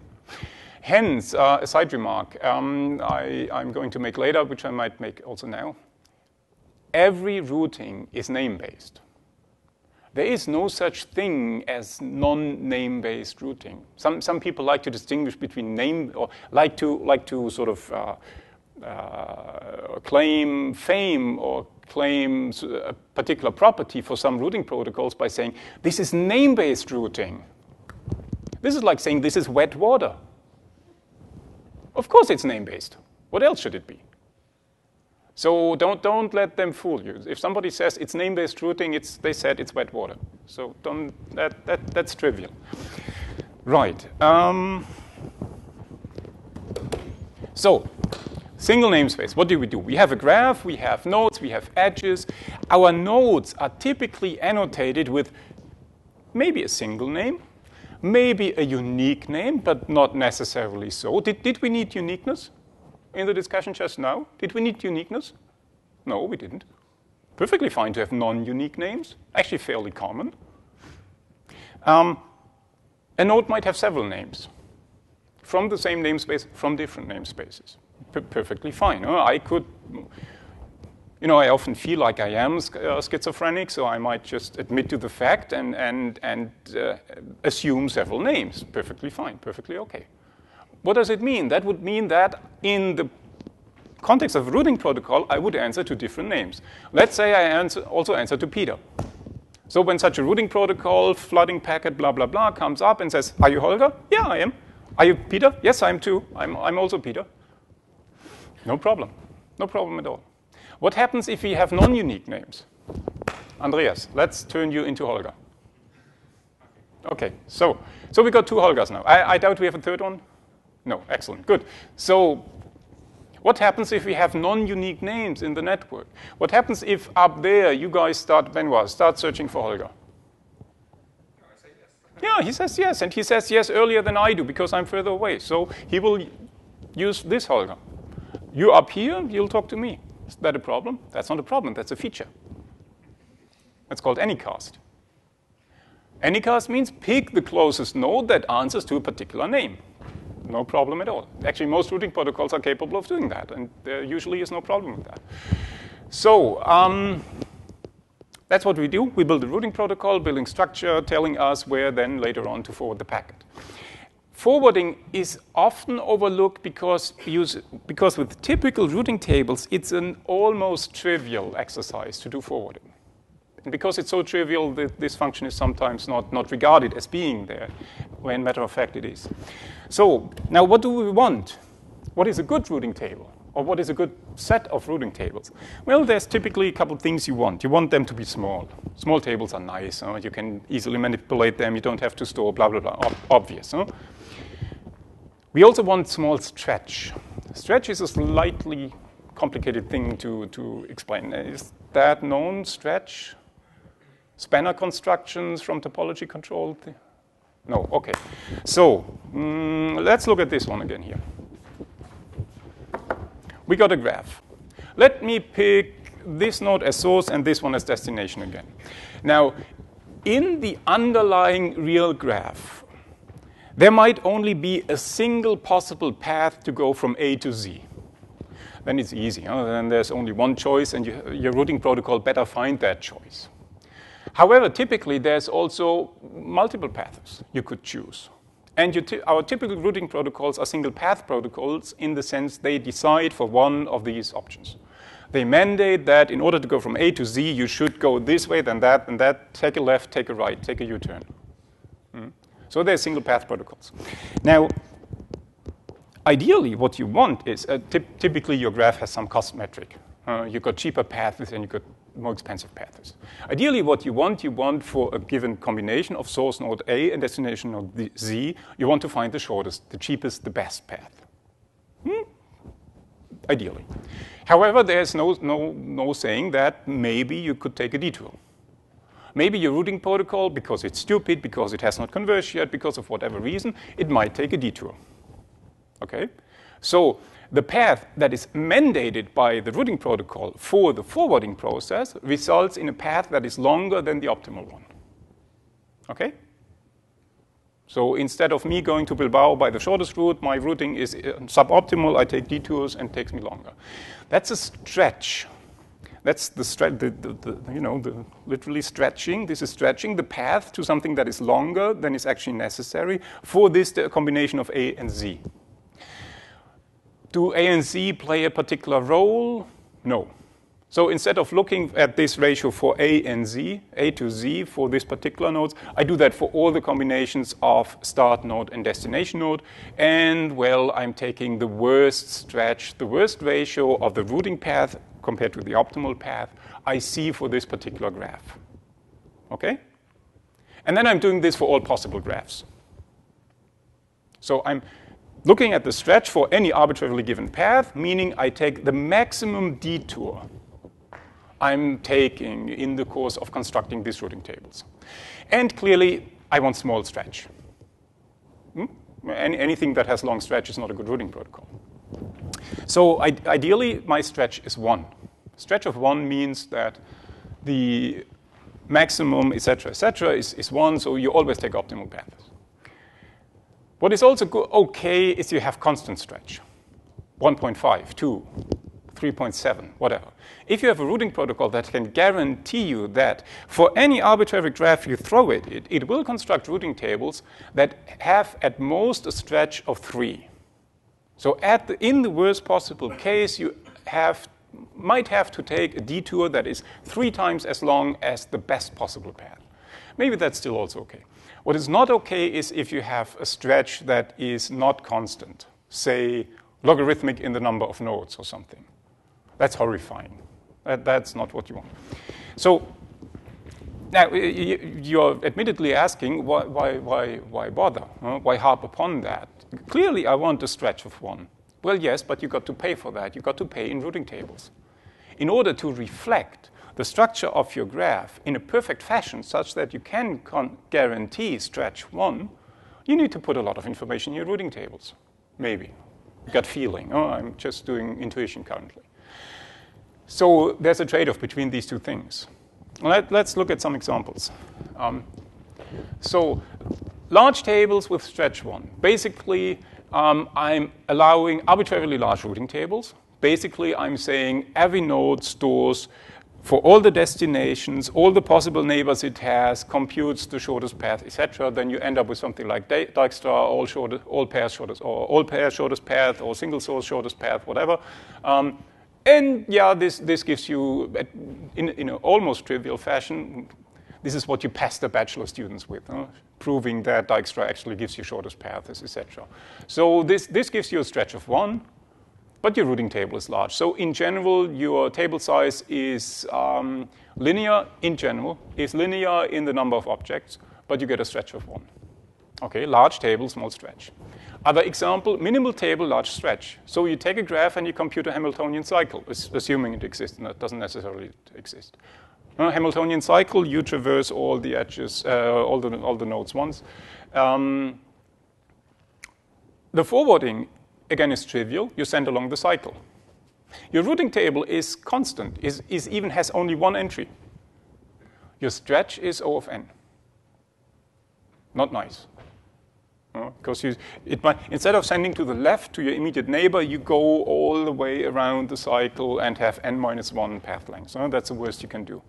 Hence, a side remark I'm going to make later, which I might make also now. Every routing is name-based. There is no such thing as non-name-based routing. Some people like to distinguish between name, or like to sort of claim fame or claim a particular property for some routing protocols by saying this is name-based routing. This is like saying this is wet water. Of course, it's name-based. What else should it be? So don't let them fool you. If somebody says it's name-based routing, they said it's wet water. So that's trivial. Right. So single namespace. What do? We have a graph. We have nodes. We have edges. Our nodes are typically annotated with maybe a single name, maybe a unique name, but not necessarily so. Did we need uniqueness? In the discussion just now? Did we need uniqueness? No, we didn't. Perfectly fine to have non-unique names, actually fairly common. A node might have several names from the same namespace, from different namespaces. Perfectly fine. I could, I often feel like I am schizophrenic, so I might just admit to the fact and assume several names. Perfectly fine, perfectly okay. What does it mean? That would mean that in the context of a routing protocol, I would answer to different names. Let's say I also answer to Peter. So when such a routing protocol, flooding packet, blah, blah, blah, comes up and says, are you Holger? Yeah, I am. Are you Peter? Yes, I am too. I'm also Peter. No problem. No problem at all. What happens if we have non-unique names? Andreas, let's turn you into Holger. Okay, so we got 2 Holgers now. I doubt we have a third one. No, excellent, good. So what happens if we have non-unique names in the network? What happens if up there you guys start searching for Holger? I say yes. Yeah, he says yes, and he says yes earlier than I do because I'm further away. So he will use this Holger. You up here, you'll talk to me. Is that a problem? That's not a problem, that's a feature. That's called anycast. Anycast means pick the closest node that answers to a particular name. No problem at all. Actually, most routing protocols are capable of doing that, and there usually is no problem with that. So that's what we do. We build a routing protocol, building structure, telling us where then later on to forward the packet. Forwarding is often overlooked because with typical routing tables, it's an almost trivial exercise to do forwarding. And because it's so trivial, this function is sometimes not regarded as being there, when matter of fact it is. So now what do we want? What is a good routing table? Or what is a good set of routing tables? Well, there's typically a couple of things you want. You want them to be small. Small tables are nice. You can easily manipulate them. You don't have to store blah, blah, blah. Obvious. We also want small stretch. Stretch is a slightly complicated thing to explain. Is that known, stretch? Spanner constructions from topology control? No, okay. So let's look at this one again here. We got a graph. Let me pick this node as source and this one as destination again. Now, in the underlying real graph, there might only be a single possible path to go from A to Z. Then it's easy. Then there's only one choice, and your routing protocol better find that choice. However, typically, there's also multiple paths you could choose. And our typical routing protocols are single path protocols in the sense they decide for one of these options. They mandate that in order to go from A to Z, you should go this way, then that, and that, take a left, take a right, take a U-turn. So they're single path protocols. Now, ideally, what you want is, typically your graph has some cost metric. You've got cheaper paths and you've got more expensive paths. Ideally, what you want for a given combination of source node A and destination node Z, you want to find the shortest, the cheapest, the best path. Ideally. However, there's no saying that maybe you could take a detour. Maybe your routing protocol, because it's stupid, because it has not converged yet, because of whatever reason, it might take a detour. Okay? So the path that is mandated by the routing protocol for the forwarding process results in a path that is longer than the optimal one. Okay? So instead of me going to Bilbao by the shortest route, my routing is suboptimal. I take detours and it takes me longer. That's a stretch. That's the literally stretching. This is stretching the path to something that is longer than is actually necessary for this combination of A and Z. Do A and Z play a particular role? No. So instead of looking at this ratio for A and Z, A to Z for this particular nodes, I do that for all the combinations of start node and destination node. And, well, I'm taking the worst stretch, the worst ratio of the routing path compared to the optimal path I see for this particular graph. Okay? And then I'm doing this for all possible graphs. So I'm looking at the stretch for any arbitrarily given path, meaning I take the maximum detour I'm taking in the course of constructing these routing tables. And clearly, I want small stretch. Anything that has long stretch is not a good routing protocol. So ideally, my stretch is 1. Stretch of 1 means that the maximum, etc., is 1, so you always take optimal paths. What is also okay is you have constant stretch, 1.5, 2, 3.7, whatever. If you have a routing protocol that can guarantee you that for any arbitrary graph you throw it will construct routing tables that have at most a stretch of 3. So in the worst possible case, you might have to take a detour that is 3 times as long as the best possible path. Maybe that's still also okay. What is not okay is if you have a stretch that is not constant, say logarithmic in the number of nodes or something. That's horrifying. That's not what you want. So now you're admittedly asking, why bother? Why harp upon that? Clearly, I want a stretch of 1. Well, yes, but you got to pay for that. You got to pay in routing tables. In order to reflect the structure of your graph in a perfect fashion such that you can guarantee stretch 1, you need to put a lot of information in your routing tables. Maybe. Gut feeling. Oh, I'm just doing intuition currently. So there's a trade-off between these two things. Let's look at some examples. So large tables with stretch 1. Basically, I'm allowing arbitrarily large routing tables. Basically, I'm saying every node stores for all the destinations, all the possible neighbors it has, computes the shortest path, etc. Then you end up with something like Dijkstra, all pairs shortest path, or single source shortest path, whatever. And yeah, this gives you, in an almost trivial fashion, this is what you pester bachelor students with, proving that Dijkstra actually gives you shortest paths, etc. So this gives you a stretch of 1, but your routing table is large. So in general, your table size is linear in general, is linear in the number of objects, but you get a stretch of 1. Okay, large table, small stretch. Other example, minimal table, large stretch. So you take a graph and you compute a Hamiltonian cycle, assuming it exists, and it doesn't necessarily exist. Hamiltonian cycle, you traverse all the edges, all the nodes once. The forwarding, again, is trivial. You send along the cycle. Your routing table is constant, even has only one entry. Your stretch is O of n. Not nice. Because instead of sending to the left to your immediate neighbor, you go all the way around the cycle and have n-1 path lengths. That's the worst you can do.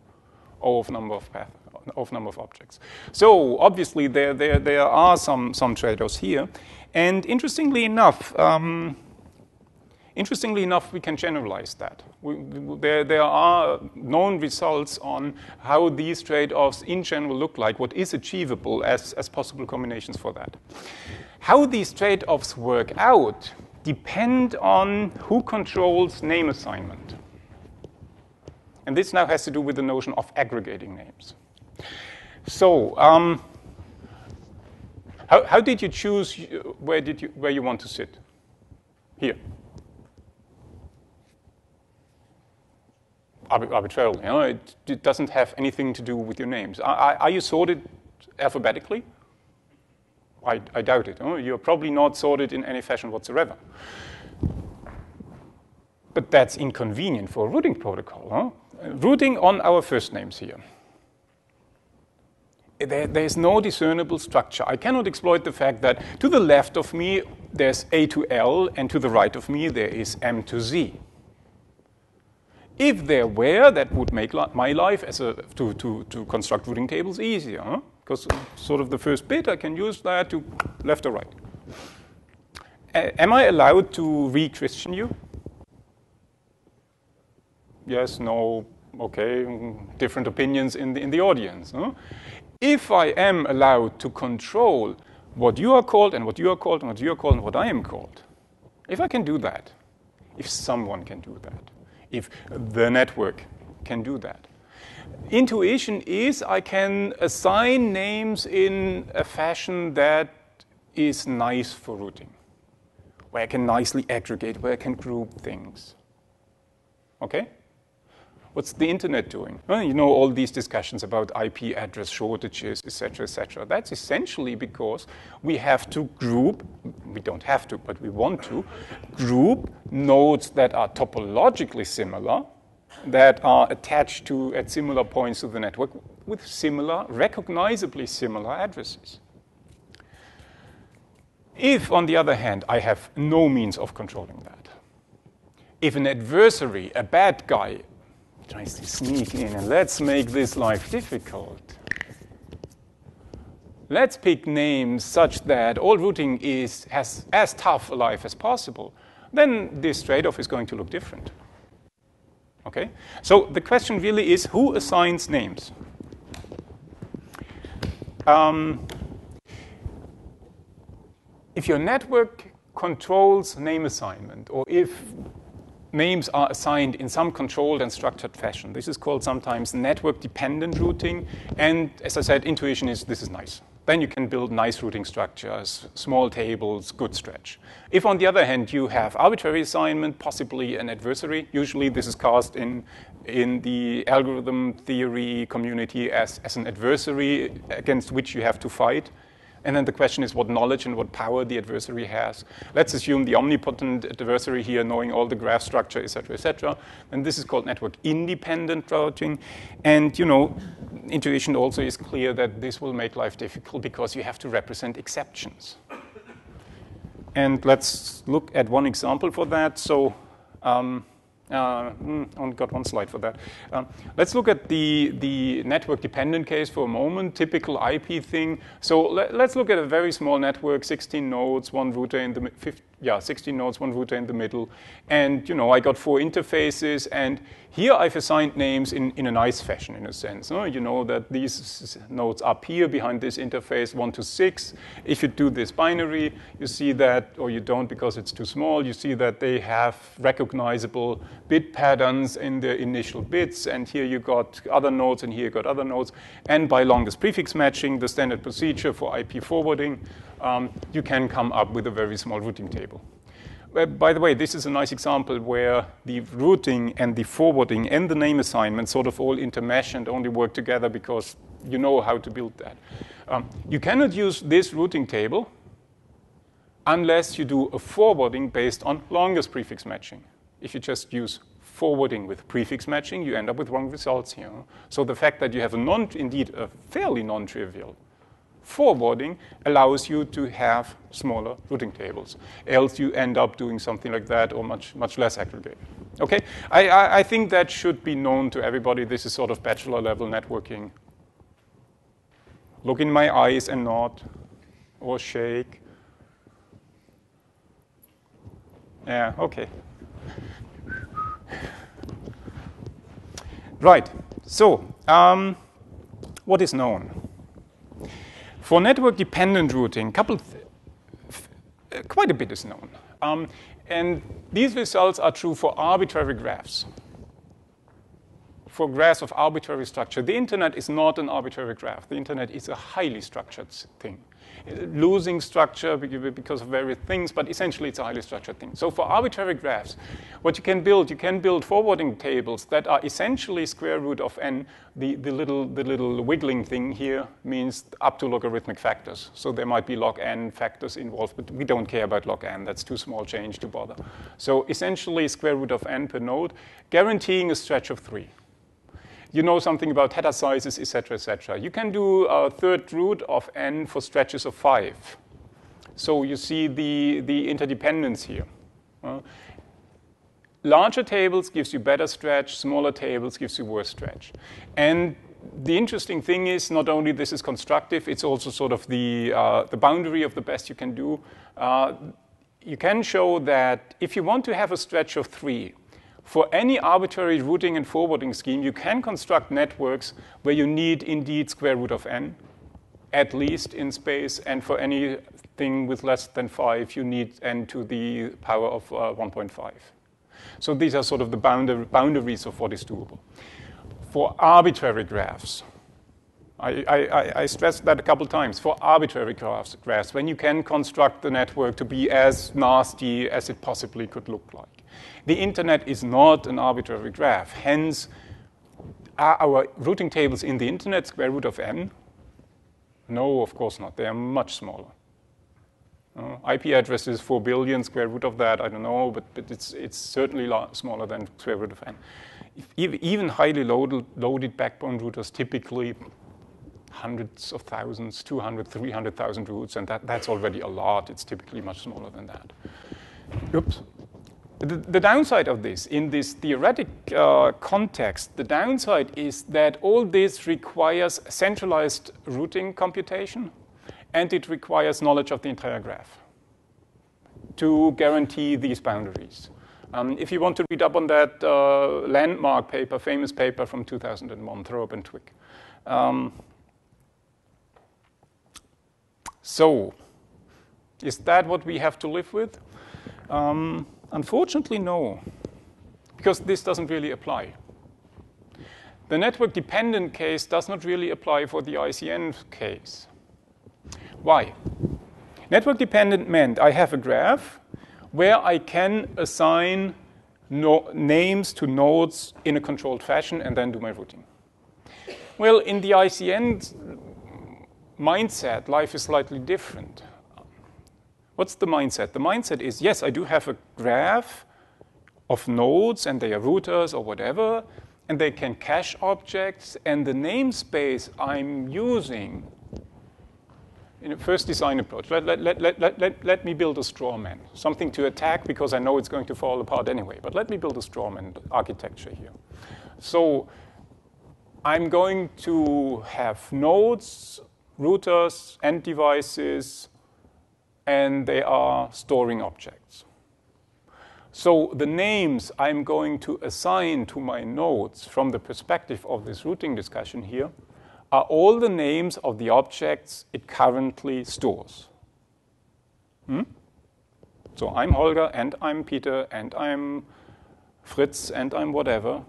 O of number of objects. So obviously there are some trade-offs here, and interestingly enough, we can generalize that. There are known results on how these trade-offs in general look like, what is achievable as possible combinations for that. How these trade-offs work out depend on who controls name assignment. And this now has to do with the notion of aggregating names. So how did you choose where you want to sit? Here. Arbitrarily. It doesn't have anything to do with your names. Are you sorted alphabetically? I doubt it. You're probably not sorted in any fashion whatsoever. But that's inconvenient for a routing protocol. Routing on our first names here. There's no discernible structure. I cannot exploit the fact that to the left of me there's A to L, and to the right of me there is M to Z. If there were, that would make my life to construct routing tables easier, because sort of the first bit I can use that to left or right. Am I allowed to re-Christian you? Yes, no, okay, different opinions in the audience. If I am allowed to control what you are called and what you are called and what you are called and what I am called, if I can do that, if someone can do that, if the network can do that. Intuition is I can assign names in a fashion that is nice for routing, where I can nicely aggregate, where I can group things. Okay? What's the internet doing? Well, you know all these discussions about IP address shortages, etc., etc. That's essentially because we have to group, we don't have to, but we want to, group nodes that are topologically similar that are attached to at similar points of the network with similar, recognizably similar addresses. If, on the other hand, I have no means of controlling that, if an adversary, a bad guy, tries to sneak in, and let's make this life difficult. Let's pick names such that all routing has as tough a life as possible. Then this trade-off is going to look different. Okay? So the question really is, who assigns names? If your network controls name assignment, or if names are assigned in some controlled and structured fashion, this is called sometimes network-dependent routing. And as I said, intuition is this is nice. Then you can build nice routing structures, small tables, good stretch. If, on the other hand, you have arbitrary assignment, possibly an adversary, usually this is cast in the algorithm theory community as an adversary against which you have to fight. And then the question is what knowledge and what power the adversary has. Let's assume the omnipotent adversary here, knowing all the graph structure, et cetera, et cetera. And this is called network-independent routing. And, you know, intuition also is clear that this will make life difficult because you have to represent exceptions. And let's look at one example for that. So only got one slide for that. Let's look at the network-dependent case for a moment, typical IP thing. So let's look at a very small network, 16 nodes, one router in the 16 nodes, one router in the middle. And, you know, I got 4 interfaces, and here I've assigned names in a nice fashion, in a sense. No? You know that these nodes up here behind this interface, 1 to 6. If you do this binary, you see that, or you don't because it's too small, you see that they have recognizable bit patterns in the initial bits, and here you got other nodes, and here you got other nodes. And by longest prefix matching, the standard procedure for IP forwarding, you can come up with a very small routing table. By the way, this is a nice example where the routing and the forwarding and the name assignment sort of all intermesh and only work together because you know how to build that. You cannot use this routing table unless you do a forwarding based on longest prefix matching. If you just use forwarding with prefix matching, you end up with wrong results here. So the fact that you have indeed a fairly non-trivial forwarding allows you to have smaller routing tables. Else you end up doing something like that or much less aggregated. Okay, I think that should be known to everybody. This is sort of bachelor level networking. Look in my eyes and nod or shake. Yeah, okay. Right, so what is known? For network-dependent routing, quite a bit is known. And these results are true for arbitrary graphs. For graphs of arbitrary structure. The internet is not an arbitrary graph. The internet is a highly structured thing. Losing structure because of various things, but essentially it's a highly structured thing. So for arbitrary graphs, what you can build forwarding tables that are essentially square root of n. The little wiggling thing here means up to logarithmic factors. So there might be log n factors involved, but we don't care about log n. That's too small change to bother. So essentially square root of n per node, guaranteeing a stretch of 3. You know something about header sizes, et cetera, et cetera. You can do a third root of n for stretches of 5. So you see the interdependence here. Larger tables gives you better stretch, smaller tables gives you worse stretch. And the interesting thing is not only this is constructive, it's also sort of the boundary of the best you can do. You can show that if you want to have a stretch of 3, for any arbitrary routing and forwarding scheme, you can construct networks where you need indeed square root of n, at least in space, and for anything with less than 5, you need n to the power of 1.5. So these are sort of the boundaries of what is doable. For arbitrary graphs, I stressed that a couple times, for arbitrary graphs, when you can construct the network to be as nasty as it possibly could look like. The internet is not an arbitrary graph. Hence, are our routing tables in the internet square root of n? No, of course not. They are much smaller. IP address is 4 billion, square root of that, I don't know, but it's certainly smaller than square root of n. Even highly loaded backbone routers typically hundreds of thousands, 200, 300,000 routes, and that's already a lot. It's typically much smaller than that. Oops. The downside of this, in this theoretic context, the downside is that all this requires centralized routing computation, and it requires knowledge of the entire graph to guarantee these boundaries. If you want to read up on that landmark paper, famous paper from 2001, Thrope and Twig. So, is that what we have to live with? Unfortunately, no, because this doesn't really apply. The network-dependent case does not really apply for the ICN case. Why? Network-dependent meant I have a graph where I can assign names to nodes in a controlled fashion and then do my routing. Well, in the ICN mindset, life is slightly different. What's the mindset? The mindset is, yes, I do have a graph of nodes, and they are routers or whatever, and they can cache objects, and the namespace I'm using in a first design approach, let me build a straw man, something to attack because I know it's going to fall apart anyway, but let me build a straw man architecture here. So I'm going to have nodes, routers, end devices, and they are storing objects. So the names I'm going to assign to my nodes from the perspective of this routing discussion here are all the names of the objects it currently stores. So I'm Holger, and I'm Peter, and I'm Fritz, and I'm whatever.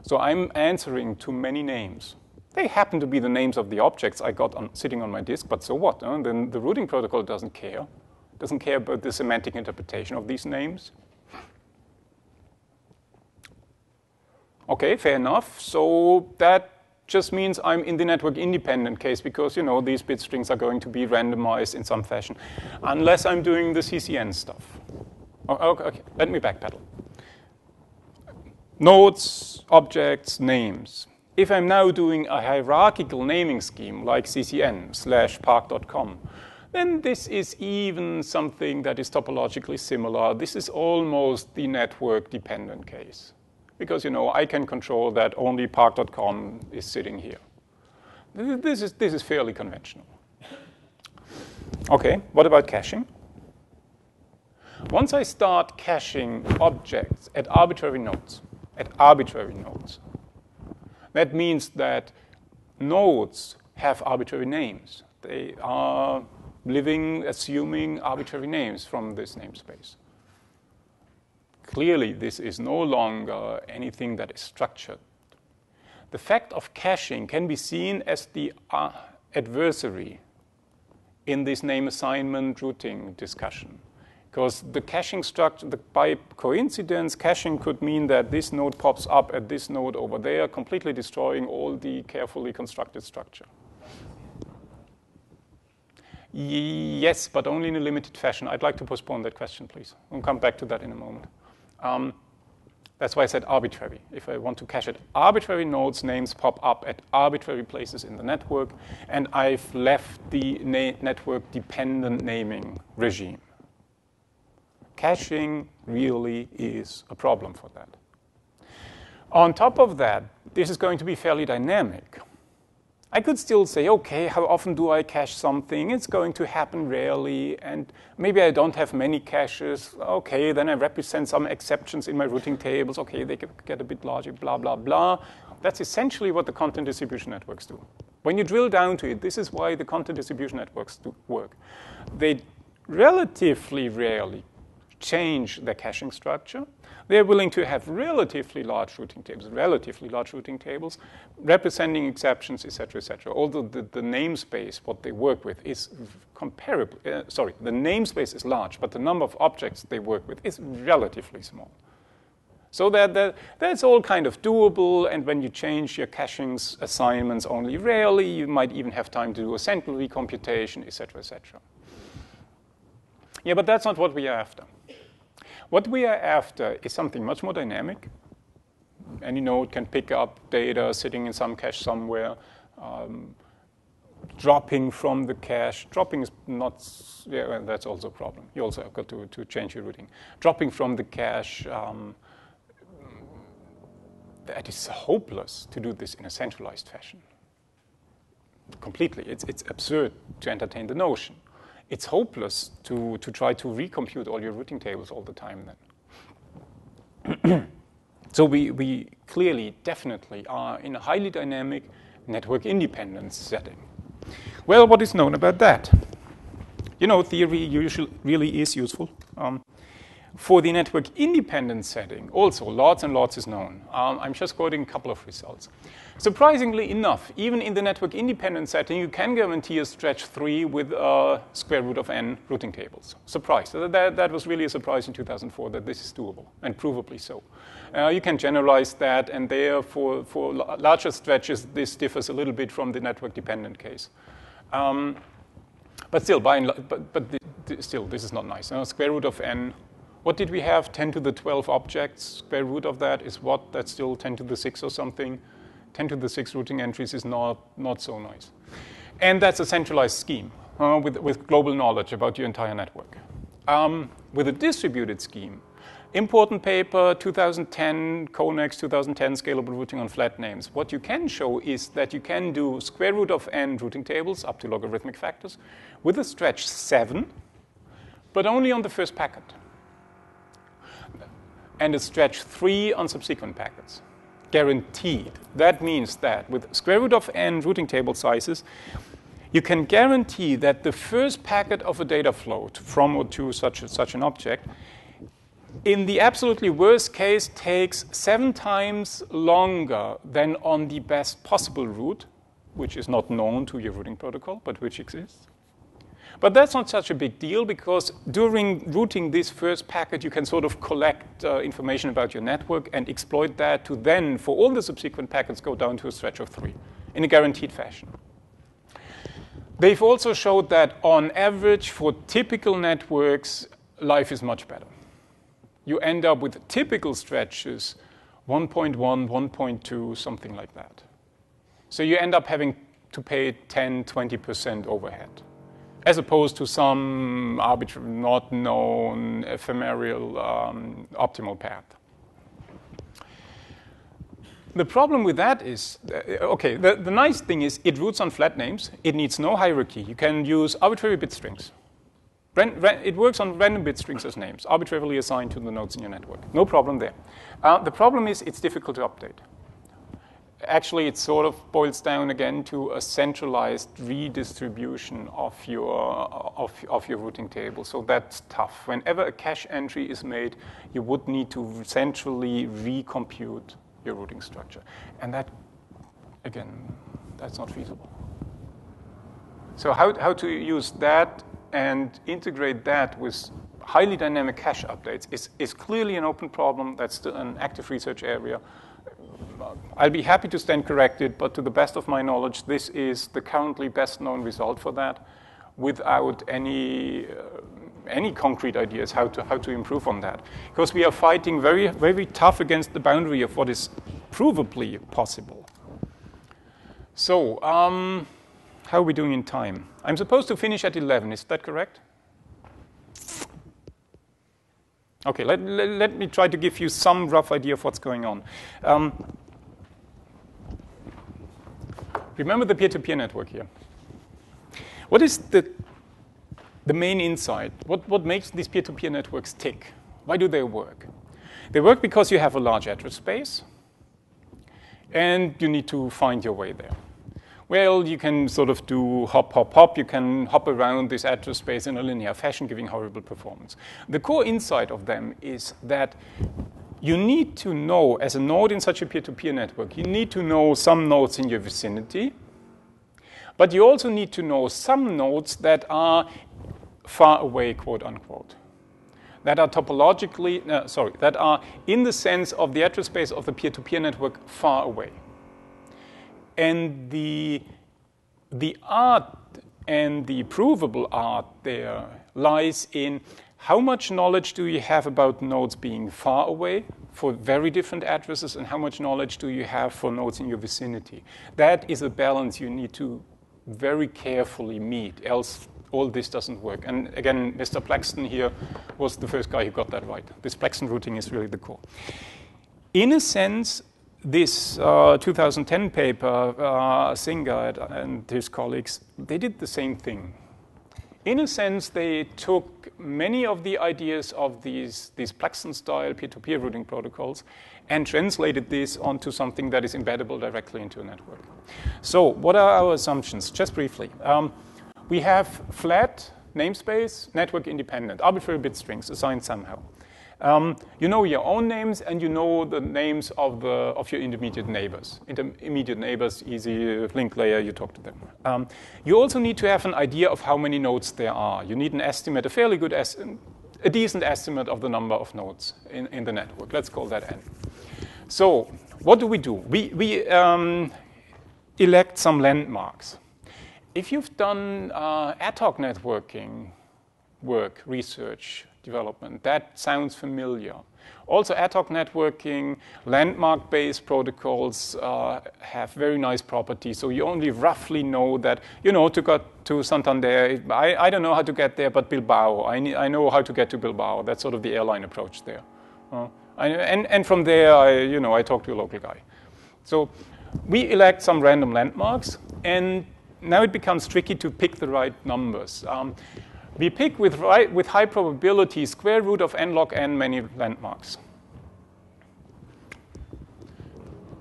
So I'm answering to many names. They happen to be the names of the objects I got sitting on my disk, but so what? Then the routing protocol doesn't care. It doesn't care about the semantic interpretation of these names. Okay, fair enough. So that just means I'm in the network-independent case because, these bit strings are going to be randomized in some fashion, unless I'm doing the CCN stuff. Okay, let me backpedal. Nodes, objects, names. If I'm now doing a hierarchical naming scheme like ccn/park.com, then this is even something that is topologically similar. This is almost the network-dependent case. Because, I can control that only park.com is sitting here. This is fairly conventional. Okay, what about caching? Once I start caching objects at arbitrary nodes, that means that nodes have arbitrary names. They are assuming arbitrary names from this namespace. Clearly, this is no longer anything that is structured. The fact of caching can be seen as the adversary in this name assignment routing discussion. Because the caching structure, by coincidence, caching could mean that this node pops up at this node over there, completely destroying all the carefully constructed structure. Yes, but only in a limited fashion. I'd like to postpone that question, please. We'll come back to that in a moment. That's why I said arbitrary. If I want to cache at arbitrary nodes, names pop up at arbitrary places in the network, and I've left the network-dependent naming regime. Caching really is a problem for that. On top of that, this is going to be fairly dynamic. I could still say, okay, how often do I cache something? It's going to happen rarely, and maybe I don't have many caches. Okay, then I represent some exceptions in my routing tables. Okay, they get a bit larger, blah, blah, blah. That's essentially what the content distribution networks do. When you drill down to it, this is why the content distribution networks do work. They relatively rarely change their caching structure. They're willing to have relatively large routing tables, representing exceptions, etc., etc. Although the namespace, what they work with, is comparable. The namespace is large, but the number of objects they work with is relatively small. So that's all kind of doable, and when you change your caching assignments only rarely, you might even have time to do a central recomputation, etc., etc. Yeah, but that's not what we are after. What we are after is something much more dynamic. Any node can pick up data sitting in some cache somewhere, dropping from the cache. Dropping is not, yeah, that's also a problem. You also have got to change your routing. Dropping from the cache, that is hopeless to do this in a centralized fashion. Completely. It's absurd to entertain the notion. It's hopeless to try to recompute all your routing tables all the time then. So we clearly, definitely are in a highly dynamic network independence setting. Well, what is known about that? You know, theory usually really is useful. For the network independent setting, also lots and lots is known. I'm just quoting a couple of results. Surprisingly enough, even in the network independent setting, you can guarantee a stretch 3 with square root of n routing tables. Surprise. That was really a surprise in 2004 that this is doable, and provably so. You can generalize that, and there for larger stretches, this differs a little bit from the network dependent case. But still, still, this is not nice. Square root of n. What did we have? 10 to the 12 objects. Square root of that is what? That's still 10 to the 6 or something. 10 to the 6 routing entries is not so nice. And that's a centralized scheme with global knowledge about your entire network. With a distributed scheme, important paper, 2010, Konex, 2010, scalable routing on flat names. What you can show is that you can do square root of n routing tables up to logarithmic factors with a stretch 7, but only on the first packet, and a stretch 3 on subsequent packets. Guaranteed. That means that with square root of n routing table sizes, you can guarantee that the first packet of a data float from or to such an object, in the absolutely worst case, takes 7 times longer than on the best possible route, which is not known to your routing protocol, but which exists. But that's not such a big deal, because during routing this first packet, you can sort of collect information about your network and exploit that to then, for all the subsequent packets, go down to a stretch of 3 in a guaranteed fashion. They've also showed that on average, for typical networks, life is much better. You end up with typical stretches 1.1, 1.2, something like that. So you end up having to pay 10, 20% overhead, as opposed to some arbitrary, not known, ephemeral, optimal path. The problem with that is, the nice thing is it routes on flat names. It needs no hierarchy. You can use arbitrary bit strings. It works on random bit strings as names, arbitrarily assigned to the nodes in your network. No problem there. The problem is it's difficult to update. Actually, it sort of boils down again to a centralized redistribution of your routing table. So that's tough. Whenever a cache entry is made, you would need to centrally recompute your routing structure. And that, again, that's not feasible. So how to use that and integrate that with highly dynamic cache updates is clearly an open problem. That's still an active research area. I'll be happy to stand corrected, but to the best of my knowledge, this is the currently best known result for that, without any concrete ideas how to improve on that. Because we are fighting very, very tough against the boundary of what is provably possible. So, how are we doing in time? I'm supposed to finish at 11, is that correct? Okay, let me try to give you some rough idea of what's going on. Remember the peer-to-peer network here. What is the main insight? What makes these peer-to-peer networks tick? Why do they work? They work because you have a large address space, and you need to find your way there. Well, you can sort of do hop, hop, hop. You can hop around this address space in a linear fashion, giving horrible performance. The core insight of them is that you need to know, as a node in such a peer-to-peer network, you need to know some nodes in your vicinity, but you also need to know some nodes that are far away, quote unquote, that are topologically, that are in the sense of the address space of the peer-to-peer network far away. And the art And the provable art there lies in how much knowledge do you have about nodes being far away for very different addresses, and how much knowledge do you have for nodes in your vicinity. That is a balance you need to very carefully meet, else all this doesn't work. And again, Mr. Plaxton here was the first guy who got that right. This Plaxton routing is really the core. In a sense, this 2010 paper, Singer and his colleagues, they did the same thing. In a sense, they took many of the ideas of these Plaxton-style peer-to-peer routing protocols and translated this onto something that is embeddable directly into a network. So what are our assumptions? Just briefly. We have flat namespace, network independent, arbitrary bit strings assigned somehow. You know your own names, and you know the names of your intermediate neighbors. Intermediate neighbors, easy link layer, you talk to them. You also need to have an idea of how many nodes there are. You need an estimate, a fairly good estimate, a decent estimate of the number of nodes in the network. Let's call that n. So what do? We elect some landmarks. If you've done ad hoc networking work, research, development, that sounds familiar. Also, ad hoc networking, landmark-based protocols have very nice properties. So you only roughly know that, to get to Santander, I don't know how to get there, but Bilbao, I know how to get to Bilbao. That's sort of the airline approach there. And from there, I talk to a local guy. So we elect some random landmarks, and now it becomes tricky to pick the right numbers. We pick with high probability square root of n log n many landmarks.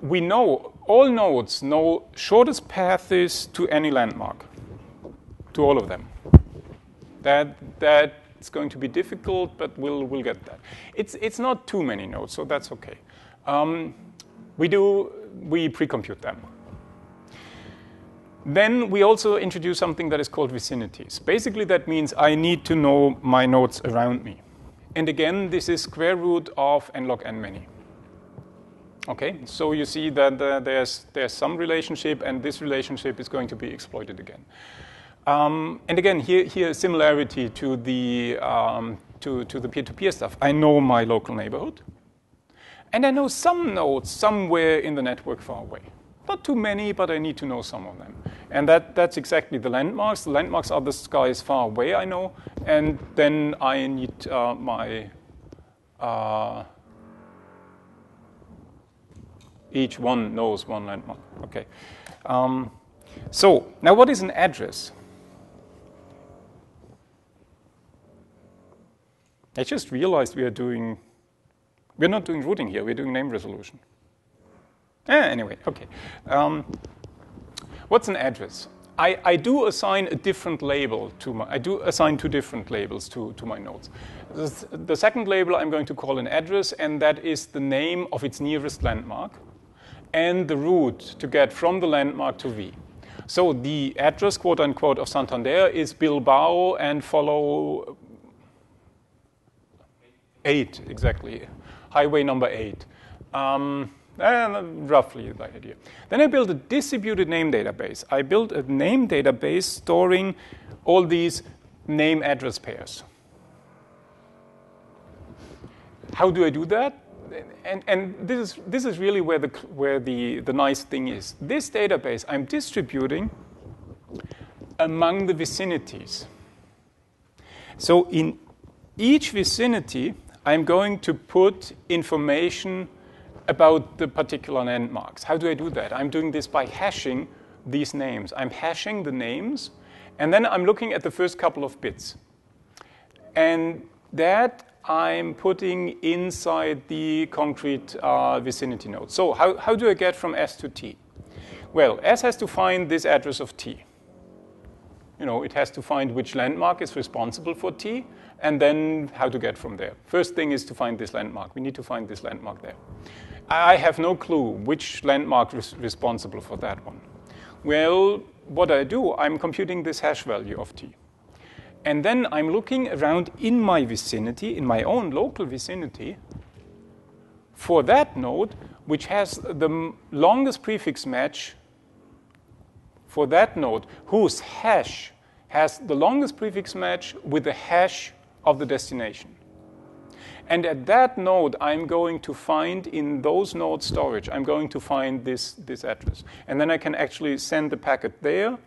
We know, all nodes know shortest paths to any landmark, to all of them. That's going to be difficult, but we'll get that. It's not too many nodes, so that's okay. We pre-compute them. Then we also introduce something that is called vicinities. Basically, that means I need to know my nodes around me. And again, this is square root of n log n many. Okay, so you see that there's some relationship, and this relationship is going to be exploited again. And again, here similarity to the peer-to-peer stuff. I know my local neighborhood, and I know some nodes somewhere in the network far away. Not too many, but I need to know some of them. And that's exactly the landmarks. The landmarks are the skies far away, I know. And then I need each one knows one landmark. Okay. So now what is an address? I just realized we're not doing routing here, we're doing name resolution. Anyway, okay. What's an address? I do assign a different label I do assign two different labels to my nodes. The second label I'm going to call an address, and that is the name of its nearest landmark and the route to get from the landmark to V. So the address, quote unquote, of Santander is Bilbao and follow 8, exactly. Highway number 8. Roughly the idea. Then I built a distributed name database. I built a name database storing all these name address pairs. How do I do that? And this is really where the nice thing is. This database I'm distributing among the vicinities. So in each vicinity, I'm going to put information about the particular landmarks. How do I do that? I'm doing this by hashing these names. I'm hashing the names, and then I'm looking at the first couple of bits. And that I'm putting inside the concrete vicinity node. So how do I get from S to T? Well, S has to find this address of T. It has to find which landmark is responsible for T, and then how to get from there. First thing is to find this landmark. We need to find this landmark there. I have no clue which landmark is responsible for that one. Well, what I do, I'm computing this hash value of T. And then I'm looking around in my vicinity, in my own local vicinity, for that node which has the longest prefix match for that node, whose hash has the longest prefix match with the hash of the destination. And at that node, I'm going to find in those node storage, I'm going to find this address. And then I can actually send the packet there,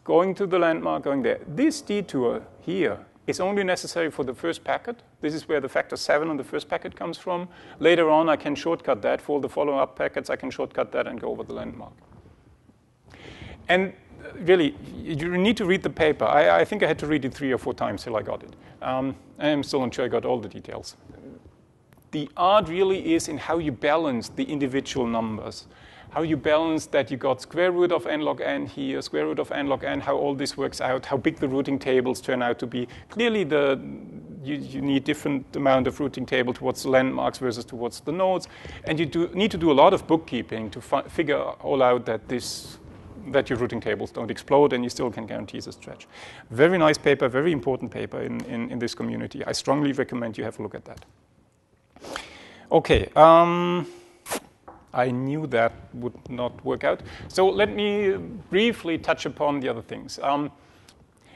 going to the landmark, going there. This detour here is only necessary for the first packet. This is where the factor 7 on the first packet comes from. Later on, I can shortcut that. For the follow-up packets, I can shortcut that and go over the landmark. And really, you need to read the paper. I think I had to read it 3 or 4 times till I got it. I'm still not sure I got all the details. The art really is in how you balance the individual numbers, how you balance that you got square root of n log n here, square root of n log n, how all this works out, how big the routing tables turn out to be. Clearly, you need different amount of routing table towards the landmarks versus towards the nodes, and you need to do a lot of bookkeeping to figure all out that your routing tables don't explode and you still can guarantee the stretch. Very nice paper, very important paper in this community. I strongly recommend you have a look at that. Okay, I knew that would not work out. So let me briefly touch upon the other things.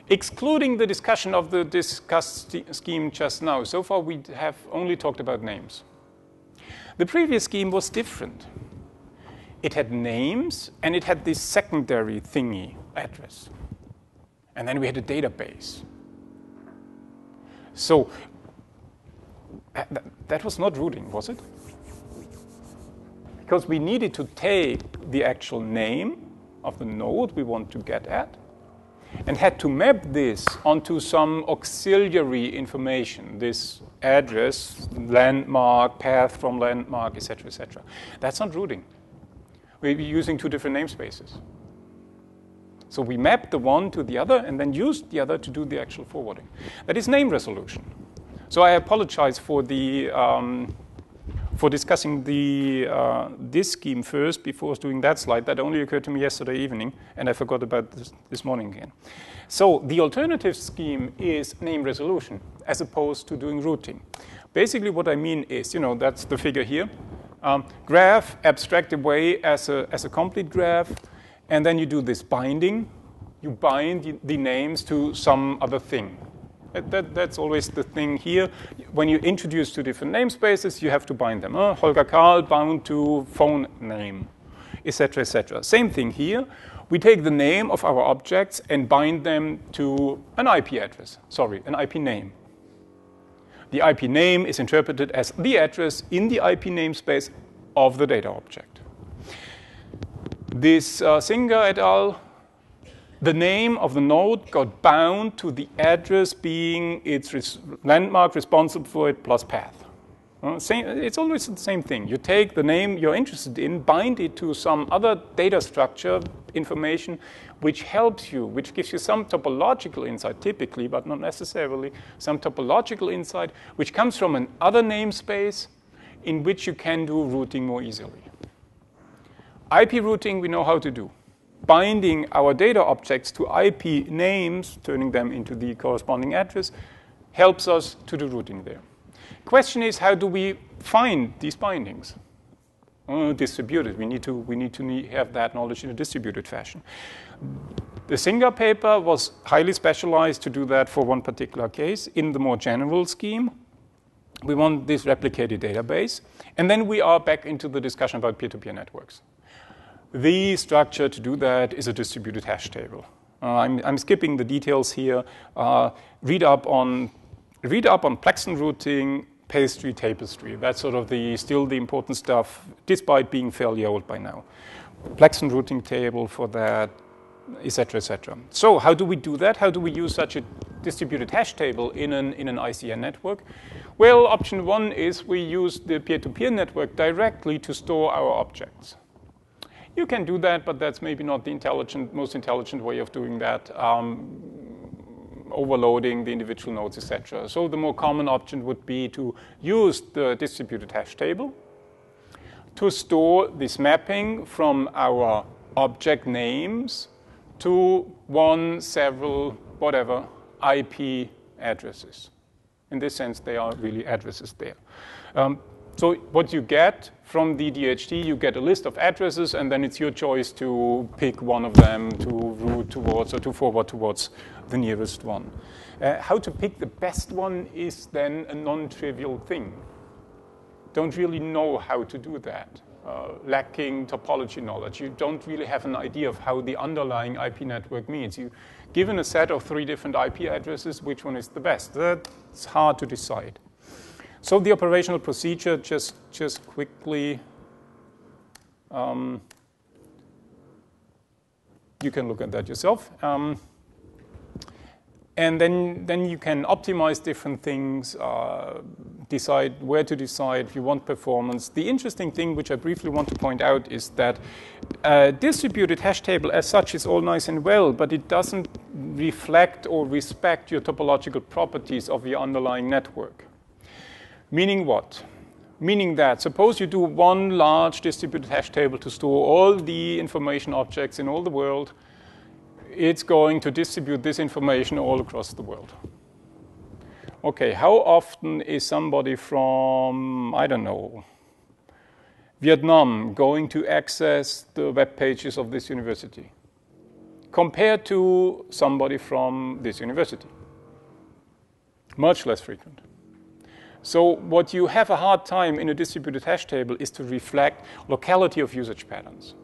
Excluding the discussion of the discussed scheme just now, so far we have only talked about names. The previous scheme was different. It had names, and it had this secondary thingy, address. And then we had a database. So that was not routing, was it? Because we needed to take the actual name of the node we want to get at and had to map this onto some auxiliary information, this address, landmark, path from landmark, etc., etc. That's not routing. We're using 2 different namespaces. So we mapped the one to the other and then used the other to do the actual forwarding. That is name resolution. So I apologize for discussing this scheme first before doing that slide. That only occurred to me yesterday evening, and I forgot about this morning again. So the alternative scheme is name resolution as opposed to doing routing. Basically what I mean is, that's the figure here. Graph abstract away as a complete graph, and then you do this binding. You bind the names to some other thing. That's always the thing here. When you introduce 2 different namespaces, you have to bind them. Holger Karl bound to phone name, etc., etc. Same thing here. We take the name of our objects and bind them to an IP address. Sorry, an IP name. The IP name is interpreted as the address in the IP namespace of the data object. This Singer et al., the name of the node got bound to the address being its landmark responsible for it plus path. It's always the same thing. You take the name you're interested in, bind it to some other data structure information which helps you, which gives you some topological insight typically, but not necessarily, some topological insight which comes from another namespace in which you can do routing more easily. IP routing we know how to do. Binding our data objects to IP names, turning them into the corresponding address, helps us to do routing there. Question is, how do we find these bindings? Distributed. We need to have that knowledge in a distributed fashion. The Singer paper was highly specialized to do that for one particular case. In the more general scheme, we want this replicated database. And then we are back into the discussion about peer-to-peer networks. The structure to do that is a distributed hash table. I'm skipping the details here. Read up on Plexen routing, pastry, tapestry. That's sort of still the important stuff, despite being fairly old by now. Plexen routing table for that, etc., etc. So how do we do that? How do we use such a distributed hash table in an ICN network? Well, option 1 is we use the peer-to-peer network directly to store our objects. You can do that, but that's maybe not the most intelligent way of doing that, overloading the individual nodes, etc. So the more common option would be to use the distributed hash table to store this mapping from our object names to 1, several, whatever, IP addresses. In this sense, they are really addresses there. So what you get from the DHT, you get a list of addresses, and then it's your choice to pick one of them to route towards or to forward towards the nearest one. How to pick the best one is then a non-trivial thing. Don't really know how to do that. Lacking topology knowledge. You don't really have an idea of how the underlying IP network means. You given a set of 3 different IP addresses, which one is the best? That's hard to decide. So the operational procedure, just quickly, you can look at that yourself. And then you can optimize different things, decide where to decide if you want performance. The interesting thing, which I briefly want to point out, is that a distributed hash table as such is all nice and well, but it doesn't reflect or respect your topological properties of your underlying network. Meaning what? Meaning that suppose you do one large distributed hash table to store all the information objects in all the world. It's going to distribute this information all across the world. Okay, how often is somebody from, I don't know, Vietnam going to access the web pages of this university compared to somebody from this university? Much less frequent. So what you have a hard time in a distributed hash table is to reflect locality of usage patterns.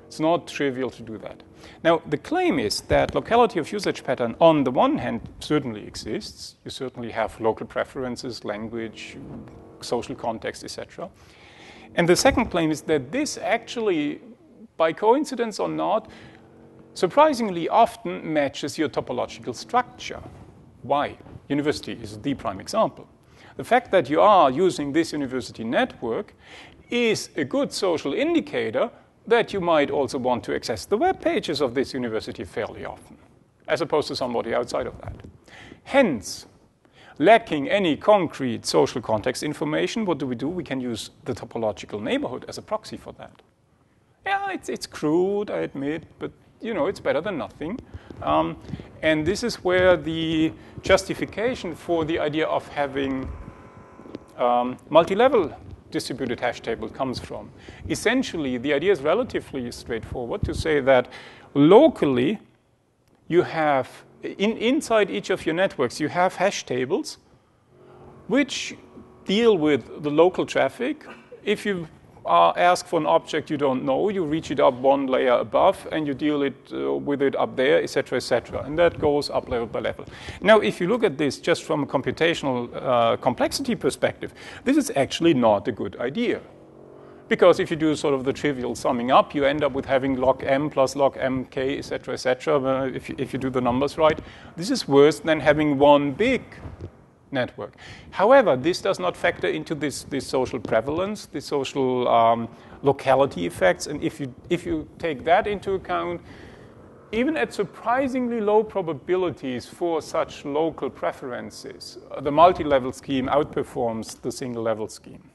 It's not trivial to do that. Now, the claim is that locality of usage pattern, on the one hand, certainly exists. You certainly have local preferences, language, social context, etc. And the second claim is that this actually, by coincidence or not, surprisingly often matches your topological structure. Why? University is the prime example. The fact that you are using this university network is a good social indicator that you might also want to access the web pages of this university fairly often, as opposed to somebody outside of that. Hence, lacking any concrete social context information, what do? We can use the topological neighborhood as a proxy for that. Yeah, it's crude, I admit, but it's better than nothing. And this is where the justification for the idea of having multi-level distributed hash table comes from. Essentially, the idea is relatively straightforward to say that locally you have, inside each of your networks, you have hash tables which deal with the local traffic. If you ask for an object you don't know, you reach it up one layer above and you deal with it up there, etc., etc. And that goes up level by level. Now, if you look at this just from a computational complexity perspective, this is actually not a good idea. Because if you do sort of the trivial summing up, you end up with having log m plus log mk, etc., etc. If you do the numbers right, this is worse than having one big network. However, this does not factor into this social prevalence, the social locality effects. And if you take that into account, even at surprisingly low probabilities for such local preferences, the multi-level scheme outperforms the single-level scheme.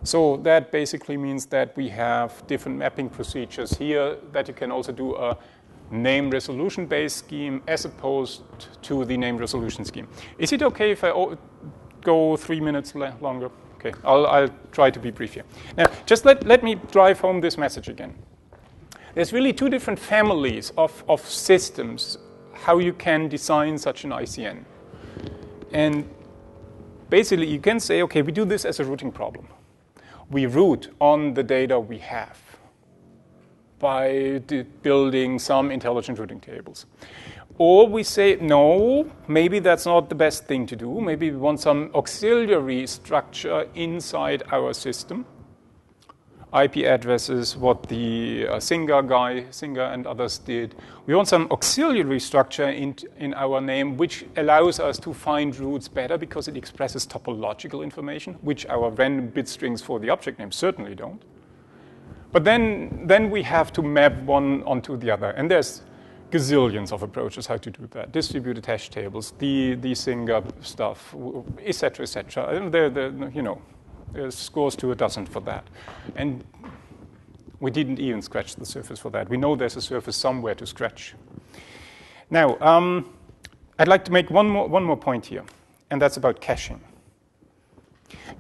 So that basically means that we have different mapping procedures here, that you can also do a name resolution based scheme as opposed to the name resolution scheme. Is it okay if I go 3 minutes longer? Okay, I'll try to be brief here. Now, just let me drive home this message again. There's really 2 different families of systems, how you can design such an ICN. And basically, you can say, okay, we do this as a routing problem. We route on the data we have by building some intelligent routing tables. Or we say, no, maybe that's not the best thing to do. Maybe we want some auxiliary structure inside our system. IP addresses, what the Singer and others did. We want some auxiliary structure in our name, which allows us to find routes better because it expresses topological information, which our random bit strings for the object name certainly don't. But then we have to map one onto the other. And there's gazillions of approaches how to do that. Distributed hash tables, the Singer stuff, et cetera, et cetera. There's scores to a dozen for that. And we didn't even scratch the surface for that. We know there's a surface somewhere to scratch. Now, I'd like to make one more point here, and that's about caching.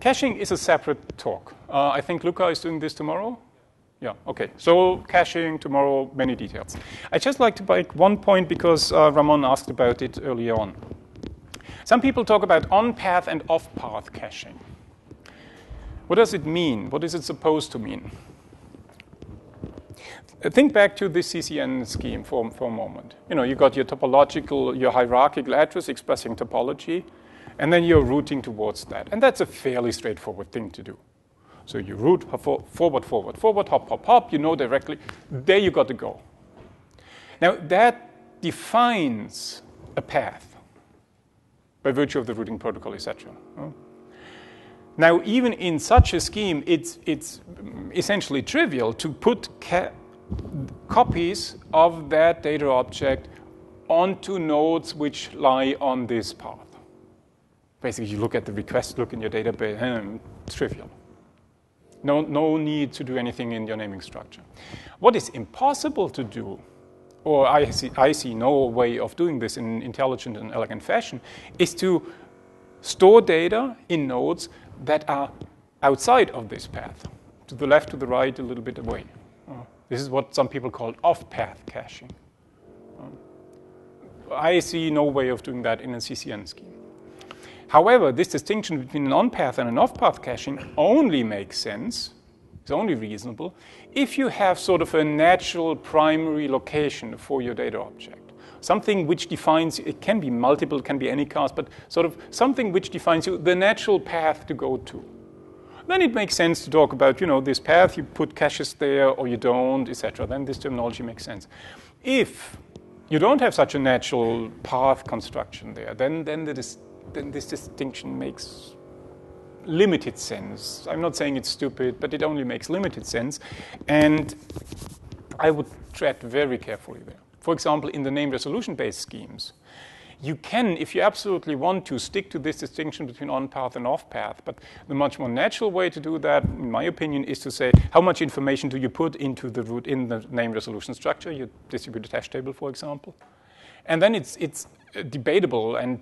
Caching is a separate talk. I think Luca is doing this tomorrow. Yeah, okay. So caching tomorrow, many details. I'd just like to make one point because Ramon asked about it earlier on. Some people talk about on-path and off-path caching. What does it mean? What is it supposed to mean? Think back to this CCN scheme for a moment. You got your topological, your hierarchical address expressing topology, and then you're routing towards that. And that's a fairly straightforward thing to do. So you route forward, forward, forward, hop, hop, hop. You know directly. There you got to go. Now, that defines a path by virtue of the routing protocol, etc. Now, even in such a scheme, it's essentially trivial to put copies of that data object onto nodes which lie on this path. Basically, you look at the request, look in your database, trivial. No need to do anything in your naming structure. What is impossible to do, or I see no way of doing this in intelligent and elegant fashion, is to store data in nodes that are outside of this path, to the left, to the right, a little bit away. This is what some people call off-path caching. I see no way of doing that in a CCN scheme. However, this distinction between an on-path and an off-path caching only makes sense, it's only reasonable, if you have sort of a natural primary location for your data object. Something which defines, it can be multiple, it can be any cast, but sort of something which defines you the natural path to go to. Then it makes sense to talk about, this path, you put caches there or you don't, etc. Then this terminology makes sense. If you don't have such a natural path construction there, then this distinction makes limited sense. I'm not saying it's stupid, but it only makes limited sense. And I would tread very carefully there. For example, in the name resolution-based schemes, you can, if you absolutely want to, stick to this distinction between on-path and off-path. But the much more natural way to do that, in my opinion, is to say, how much information do you put into the root in the name resolution structure, your distributed hash table, for example. And then it's debatable and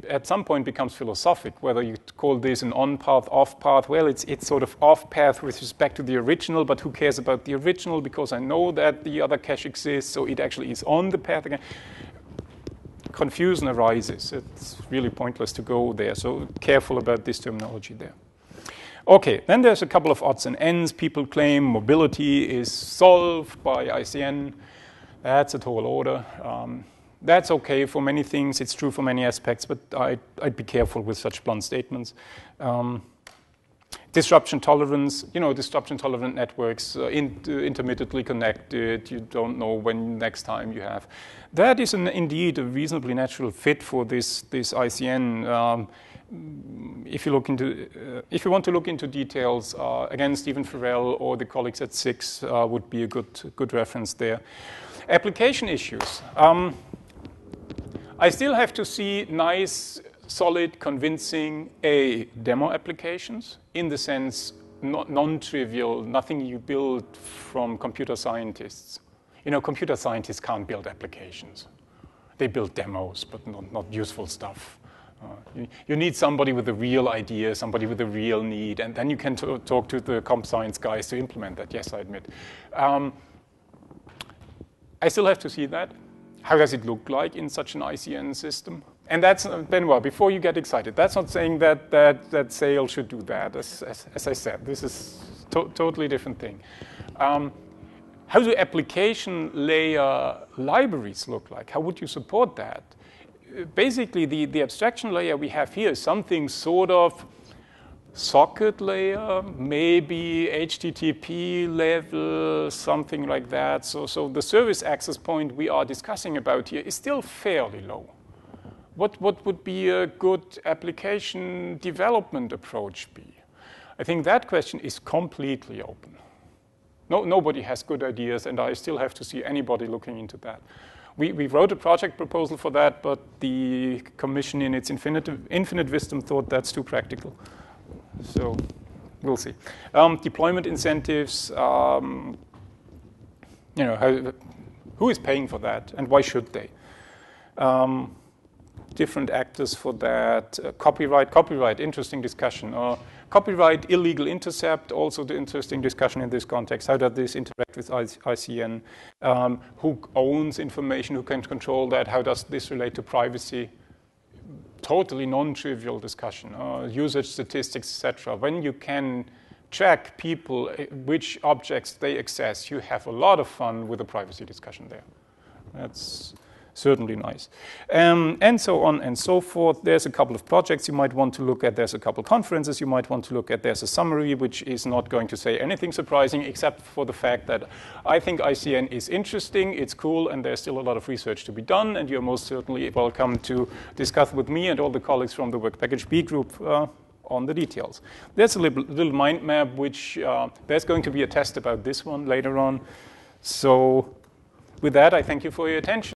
at some point becomes philosophic, whether you call this an on-path, off-path. Well, it's sort of off-path with respect to the original, but who cares about the original because I know that the other cache exists, so it actually is on the path again. Confusion arises. It's really pointless to go there, so careful about this terminology there. Okay, then there's a couple of odds and ends. People claim mobility is solved by ICN. That's a tall order. That's okay for many things. It's true for many aspects, but I'd be careful with such blunt statements. Disruption tolerance, disruption tolerant networks, intermittently connected. You don't know when next time you have. That is indeed a reasonably natural fit for this ICN. If you want to look into details, again, Stephen Farrell or the colleagues at SIX would be a good reference there. Application issues. I still have to see nice, solid, convincing demo applications in the sense non-trivial, nothing you build from computer scientists. Computer scientists can't build applications. They build demos, but not useful stuff. You need somebody with a real idea, somebody with a real need, and then you can talk to the comp science guys to implement that, yes, I admit. I still have to see that. How does it look like in such an ICN system? And that's, Benoit, before you get excited, that's not saying that Sail should do that. As I said, this is totally different thing. How do application layer libraries look like? How would you support that? Basically, the abstraction layer we have here is something sort of socket layer, maybe HTTP level, something like that. So the service access point we are discussing about here is still fairly low. What would be a good application development approach be? I think that question is completely open. Nobody has good ideas, and I still have to see anybody looking into that. We wrote a project proposal for that, but the commission in its infinite wisdom thought that's too practical. So we'll see. Deployment incentives, who is paying for that and why should they? different actors for that. Copyright, interesting discussion. Copyright, illegal intercept, also the interesting discussion in this context. How does this interact with ICN? Who owns information? Who can control that? How does this relate to privacy? Totally non-trivial discussion. Usage statistics, etc. When you can track people, which objects they access, you have a lot of fun with the privacy discussion there. That's certainly nice. And so on and so forth. There's a couple of projects you might want to look at. There's a couple of conferences you might want to look at. There's a summary, which is not going to say anything surprising, except for the fact that I think ICN is interesting, it's cool, and there's still a lot of research to be done, and you're most certainly welcome to discuss with me and all the colleagues from the Work Package B group on the details. There's a little mind map, which there's going to be a test about this one later on. So with that, I thank you for your attention.